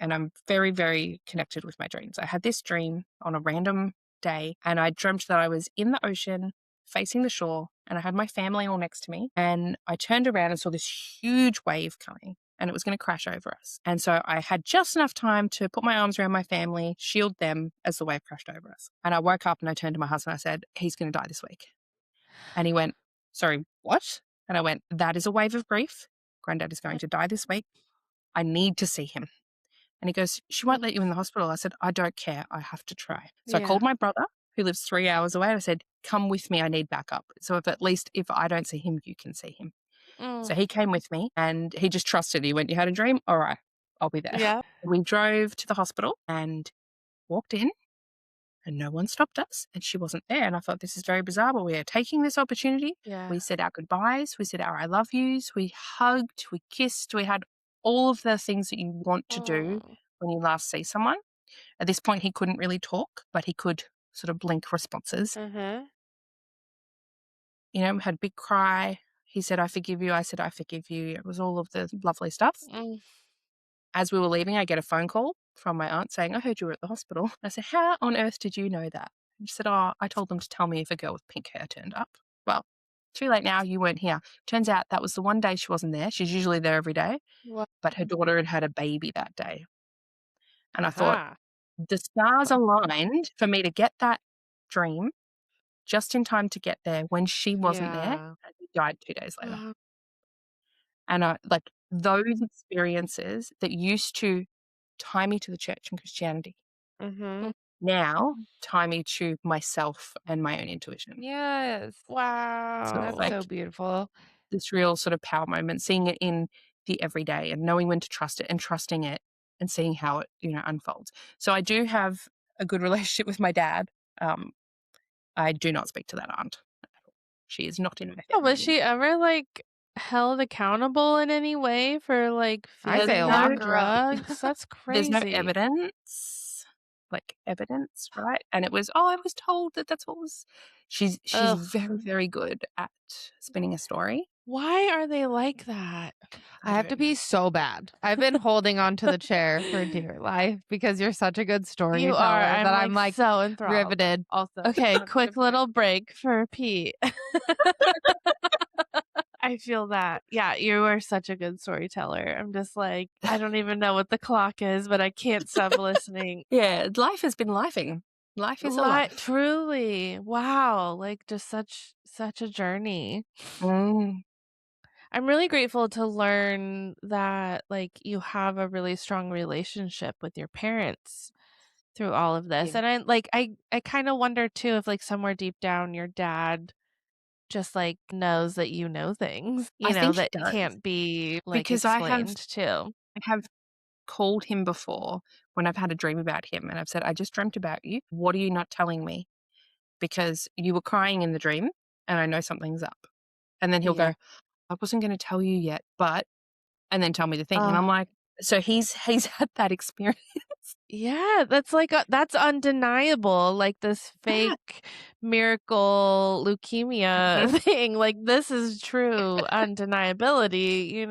and I'm very, very connected with my dreams. I had this dream on a random day, and I dreamt that I was in the ocean facing the shore, and I had my family all next to me. And I turned around and saw this huge wave coming, and it was going to crash over us. And so I had just enough time to put my arms around my family, shield them as the wave crashed over us. And I woke up and I turned to my husband. I said, he's going to die this week. And he went, sorry, what? And I went, that is a wave of grief. Granddad is going to die this week. I need to see him. And he goes, she won't let you in the hospital. I said, I don't care. I have to try. So I called my brother, who lives 3 hours away. I said, come with me. I need backup. So if I don't see him, you can see him. So he came with me and he just trusted. He went, you had a dream? All right, I'll be there. Yeah. We drove to the hospital and walked in. And no one stopped us, and she wasn't there. And I thought, this is very bizarre, but we are taking this opportunity. Yeah. We said our goodbyes. We said our I love yous. We hugged. We kissed. We had all of the things that you want to do when you last see someone. At this point, he couldn't really talk, but he could sort of blink responses. We had a big cry. He said, I forgive you. I said, I forgive you. It was all of the lovely stuff. As we were leaving, I get a phone call from my aunt saying, I heard you were at the hospital. I said, how on earth did you know that? And she said, I told them to tell me if a girl with pink hair turned up. Well, too late now, you weren't here. Turns out that was the one day she wasn't there. She's usually there every day. But her daughter had had a baby that day. And I thought, the stars aligned for me to get that dream just in time to get there when she wasn't there. And she died 2 days later. And those experiences that used to tie me to the church and Christianity now tie me to myself and my own intuition. Yes. Wow. So That's so beautiful. This real sort of power moment, seeing it in the everyday and knowing when to trust it and trusting it and seeing how it, unfolds. So I do have a good relationship with my dad. I do not speak to that aunt. She is not in my family. Was she ever held accountable in any way for I say feeling lock on her up. drugs? That's crazy. There's no evidence, right? And it was, I was told that's what was. She's very, very good at spinning a story. Why are they like that? I have to pee so bad. I've been holding on to the chair for dear life because you're such a good storyteller that I'm so enthralled. riveted. Also, okay, quick little break for pee. I feel that. Yeah, you are such a good storyteller. I'm just I don't even know what the clock is, but I can't stop listening. Yeah, life has been lifing. Life is a life. Truly. Wow. Just such a journey. I'm really grateful to learn that you have a really strong relationship with your parents through all of this. Yeah. And I kind of wonder too if somewhere deep down your dad just knows that you know things, I think that he does. can't be because explained too. I have called him before when I've had a dream about him and I've said, I just dreamt about you. What are you not telling me? Because you were crying in the dream and I know something's up. And then he'll go, I wasn't going to tell you yet, and then tell me the thing. And I'm like, so he's had that experience. Yeah, that's that's undeniable. This fake miracle leukemia thing. This is true undeniability,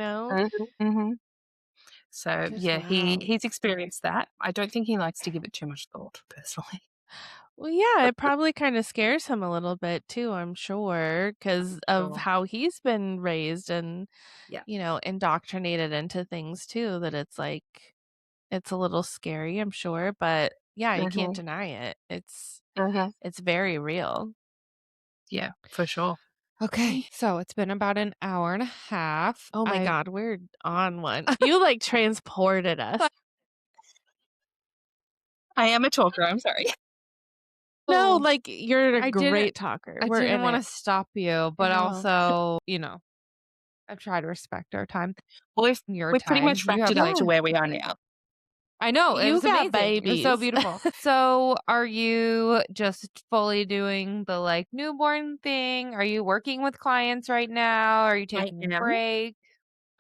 So yeah, he's experienced that. I don't think he likes to give it too much thought, personally. Well, yeah, it probably kind of scares him a little bit too, I'm sure, because of how he's been raised and, indoctrinated into things too, that it's it's a little scary, I'm sure. But yeah, you can't deny it. It's very real. Yeah, for sure. Okay, so it's been about an hour and a half. Oh my God, we're on one. You transported us. I am a talker, I'm sorry. No, you're a great talker. I didn't want to stop you, but also, I've tried to respect our time. Well, we've pretty much wrapped it up to where we are now. I know. It You was got amazing. It was so babies. beautiful. So are you just fully doing the like newborn thing? Are you working with clients right now? Are you I taking a am. break?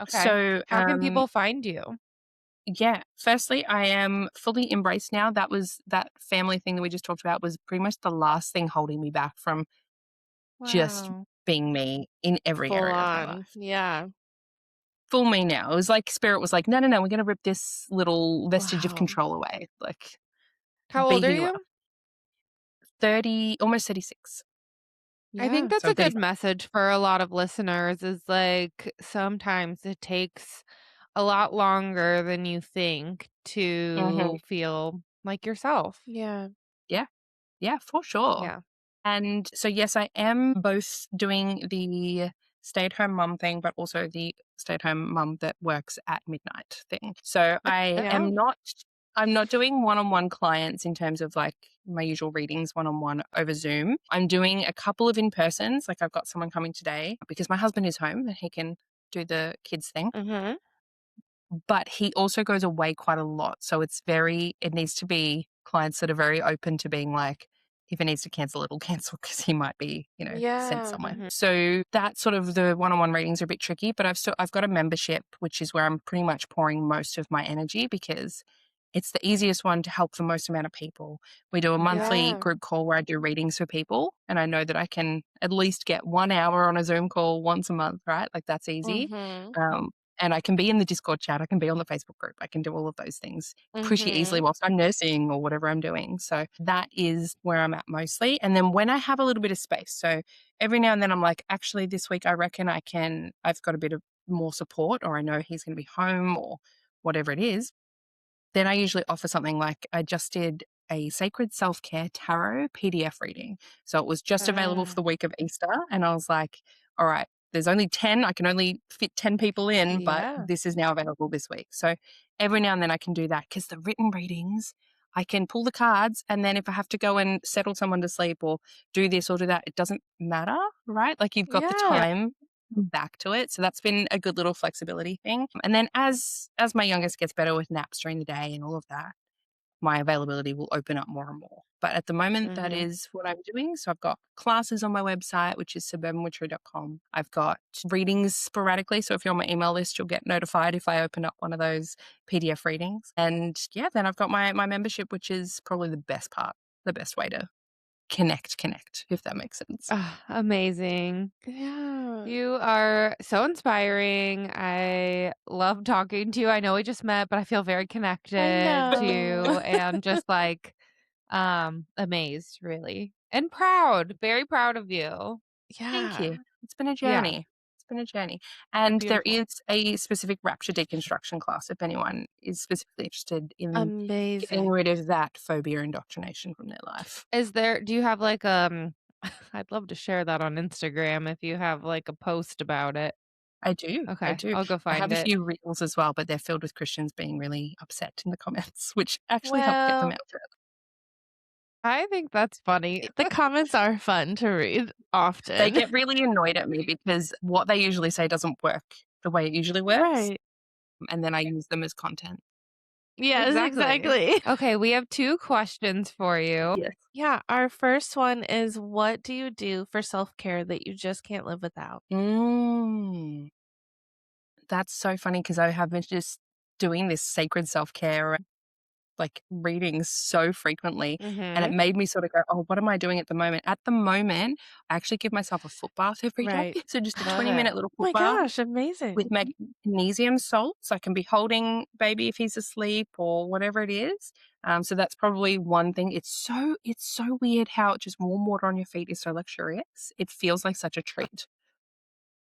Okay. So, How can people find you? yeah, firstly, I am fully embraced now. That family thing that we just talked about was pretty much the last thing holding me back from just Wow. being me in every Full area of my on. life. Yeah. Full me now. It was like spirit was like, no, no, no, we're going to rip this little vestige of Wow. control away. Like, How be old who are you are. you? 30, almost 36. I think Yeah. that's So a I'm good 35. message for a lot of listeners is like sometimes it takes a lot longer than you think Hmm. to feel like yourself. Yeah. Yeah. Yeah, for sure. Yeah. And so, yes, I am both doing the stay at home mum thing, but also the stay at home mum that works at midnight thing. So I Yeah. am not, I'm not doing one on one clients in terms of like my usual readings one on one over Zoom. I'm doing a couple of in persons. Like I've got someone coming today because my husband is home and he can do the kids thing, Mm-hmm. but he also goes away quite a lot. So it needs to be clients that are very open to being like, if it needs to cancel, it'll cancel because he might be, sent Yeah. somewhere. Mhm. So that sort of the one-on-one readings are a bit tricky, but I've got a membership, which is where I'm pretty much pouring most of my energy because it's the easiest one to help the most amount of people. We do a monthly Yeah. group call where I do readings for people, and I know that I can at least get 1 hour on a Zoom call once a month, right? Like that's easy. Mm-hmm. Um, and I can be in the Discord chat, I can be on the Facebook group, I can do all of those things pretty easily Mm-hmm. whilst I'm nursing or whatever I'm doing. So that is where I'm at mostly. And then when I have a little bit of space, so every now and then I'm like, actually, this week I reckon I've got a bit of more support, or I know he's going to be home or whatever it is. Then I usually offer something like I just did a Sacred Self Care Tarot PDF reading. So it was just available for Ah. the week of Easter. And I was like, all right, there's only 10. I can only fit 10 people in, but Yeah. this is now available this week. So every now and then I can do that because the written readings, I can pull the cards. And then if I have to go and settle someone to sleep or do this or do that, it doesn't matter, right? Like you've got the Yeah. time back to it. So that's been a good little flexibility thing. And then as my youngest gets better with naps during the day and all of that, my availability will open up more and more. But at the moment, that Mm-hmm. is what I'm doing. So I've got classes on my website, which is suburbanwitchery.com. I've got readings sporadically. So if you're on my email list, you'll get notified if I open up one of those PDF readings. And yeah, then I've got my membership, which is probably the best part, the best way to connect, if that makes sense. Ah, amazing. Yeah. You are so inspiring. I love talking to you. I know we just met, but I feel very I connected to know. you and just like amazed really. And proud. Very proud of you. Thank Yeah. you. It's been a Yeah. journey. It's been a journey. You're And there beautiful. is a specific Rapture deconstruction class if anyone is specifically interested in getting Amazing. rid of that phobia indoctrination from their life. Do you have like I'd love to share that on Instagram if you have like a post about it. I do. I Okay, do. I'll go I have find a it. few reels as well, but they're filled with Christians being really upset in the comments, which actually helped get them Well, out further. I think that's funny. the comments are fun to read They often. get really annoyed at me because what they usually say doesn't work the way it usually works. Right. And then I use them as content. Yes, Exactly. exactly. Okay, we have 2 questions for you. Yes. Yeah, our first one is what do you do for self-care that you just can't live without? Mm. That's so funny because I have been just doing this sacred self-care, like, readings so frequently, and it Mhm. made me sort of go, "Oh, what am I doing at the moment?" At the moment, I actually give myself a foot bath every day. Right. So just a Love it. 20-minute little Oh foot my bath gosh, with amazing. magnesium salts. I can be holding baby if he's asleep or whatever it is. So that's probably one thing. It's so weird how just warm water on your feet is so luxurious. It feels like such a treat.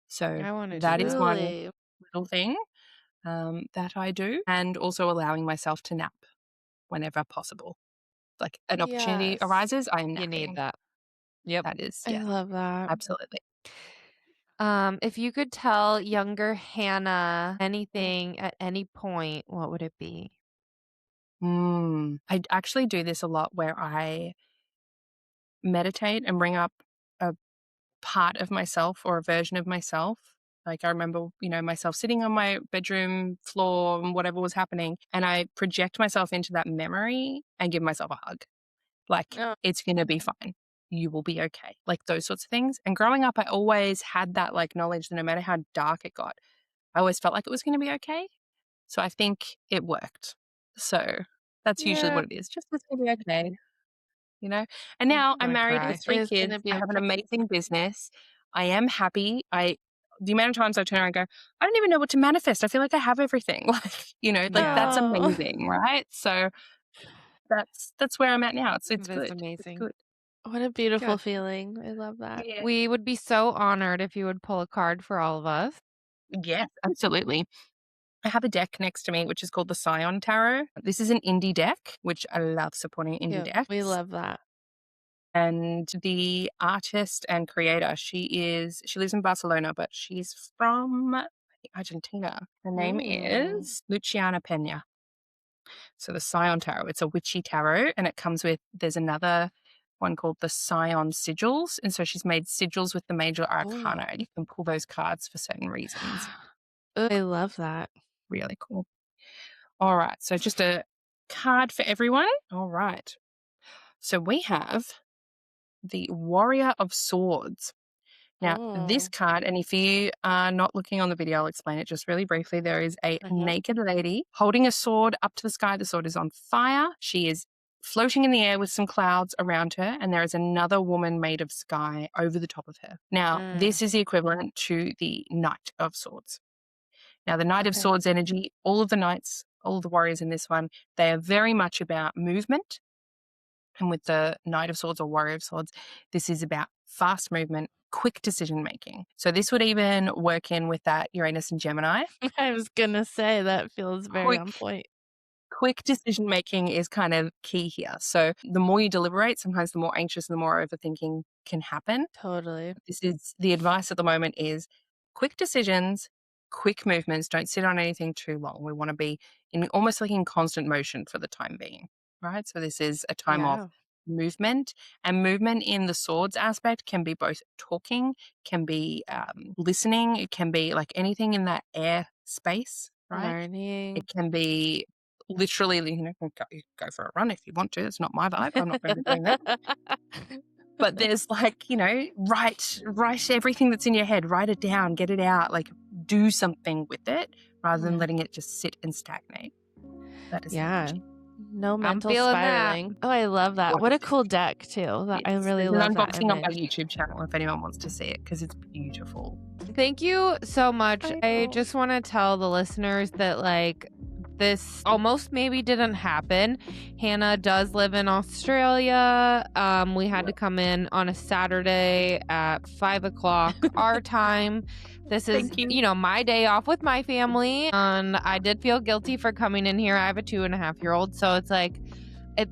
So I wanna do that is that. one Truly. little thing that I do, and also allowing myself to nap whenever possible. Like an opportunity Yes. arises, I am You need napping. that. Yep. That is, I yeah, love that. absolutely. If you could tell younger Hannah anything at any point, what would it be? I actually do this a lot where I meditate and bring up a part of myself or a version of myself Like I remember, myself sitting on my bedroom floor and whatever was happening, and I project myself into that memory and give myself a hug. Like, Oh. it's going to be fine. You will be okay. Like those sorts of things. And growing up, I always had that like knowledge that no matter how dark it got, I always felt like it was going to be okay. So I think it worked. So that's usually what it is. Just it's going to be okay. And now I'm might married cry. with 3 It's gonna kids. be I have an okay. amazing business. I am happy. The amount of times I turn around and go, I don't even know what to manifest. I feel like I have everything. That's Oh. amazing, right? So that's where I'm at now. It's That's good. It's amazing. good. What a beautiful Good. feeling. I love that. Yeah. We would be so honored if you would pull a card for all of us. Yes, absolutely. I have a deck next to me, which is called the Scion Tarot. This is an indie deck, which I love supporting indie Yeah, decks. we love that. And the artist and creator, she lives in Barcelona, but she's from Argentina. Her name is Luciana Pena. So the Scion Tarot, it's a witchy tarot, and there's another one called the Scion Sigils. And so she's made sigils with the major arcana, and you can pull those cards for certain reasons. I love that. Really cool. All right. So just a card for everyone. All right. So we have the Warrior of Swords. Now, this card, and if you are not looking on the video, I'll explain it just really briefly. There is a naked lady holding a sword up to the sky. The sword is on fire. She is floating in the air with some clouds around her, and there is another woman made of sky over the top of her. Now, this is the equivalent to the Knight of Swords. Now, the Knight of Swords energy, all of the knights, all of the warriors in this one, they are very much about movement. And with the Knight of Swords or Warrior of Swords, this is about fast movement, quick decision making. So this would even work in with that Uranus and Gemini. I was gonna say that feels very on point. Quick decision making is kind of key here. So the more you deliberate, sometimes the more anxious and the more overthinking can happen. Totally. This is the advice at the moment is quick decisions, quick movements. Don't sit on anything too long. We want to be almost like in constant motion for the time being, right? So this is a time of movement, and movement in the swords aspect can be both talking, can be listening. It can be like anything in that air space, right? Learning. It can be literally, go for a run if you want to. It's not my vibe. I'm not going to be doing that. But there's write everything that's in your head, write it down, get it out, do something with it rather than letting it just sit and stagnate. That is energy. No mental feeling spiraling. that. Oh, I love that. What a cool deck too. I really There's love an that unboxing on my image. YouTube channel if anyone wants to see it because it's beautiful. Thank you so much. I I know. just want to tell the listeners that this almost maybe didn't happen. Hana does live in Australia. We had to come in on a Saturday at 5 o'clock our time. This is, my day off with my family. And I did feel guilty for coming in here. I have a 2.5-year-old. So it's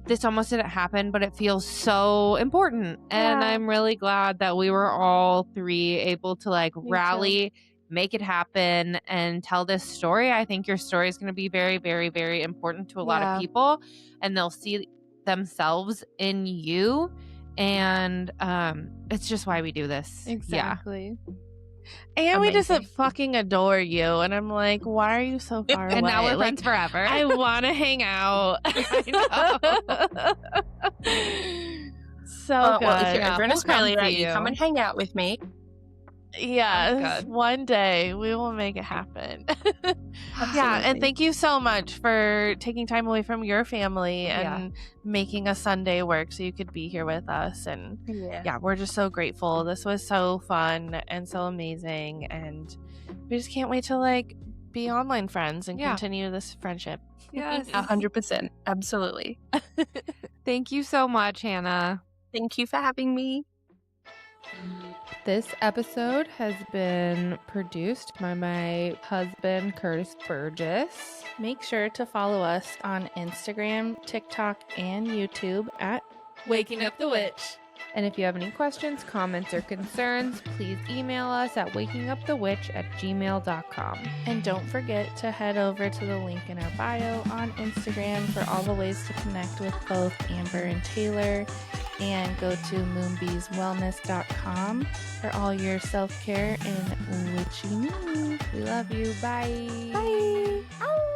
this almost didn't happen, but it feels so important. And I'm really glad that we were all 3 able to rally, make it happen, and tell this story. I think your story is going to be very, very, very important to a lot of people, and they'll see themselves in you. And it's just why we do this. Exactly. And we just fucking adore you. And I'm like, why are you so far away? And now we're friends forever. I want to hang out. I know. So good. Well, if you're ever in Australia, you come and hang out with me. Yes, one day we will make it happen. And thank you so much for taking time away from your family and making a Sunday work so you could be here with us. And we're just so grateful. This was so fun and so amazing, and we just can't wait to be online friends and continue this friendship. Yes, 100%, absolutely. Thank you so much, Hana. Thank you for having me. This episode has been produced by my husband, Curtis Burgess. Make sure to follow us on Instagram, TikTok, and YouTube at Waking Up the Witch. And if you have any questions, comments, or concerns, please email us at wakingupthewitch@gmail.com. And don't forget to head over to the link in our bio on Instagram for all the ways to connect with both Amber and Taylar. And go to moonbeeswellness.com for all your self-care and witchy news. We love you. Bye. Bye. Ow.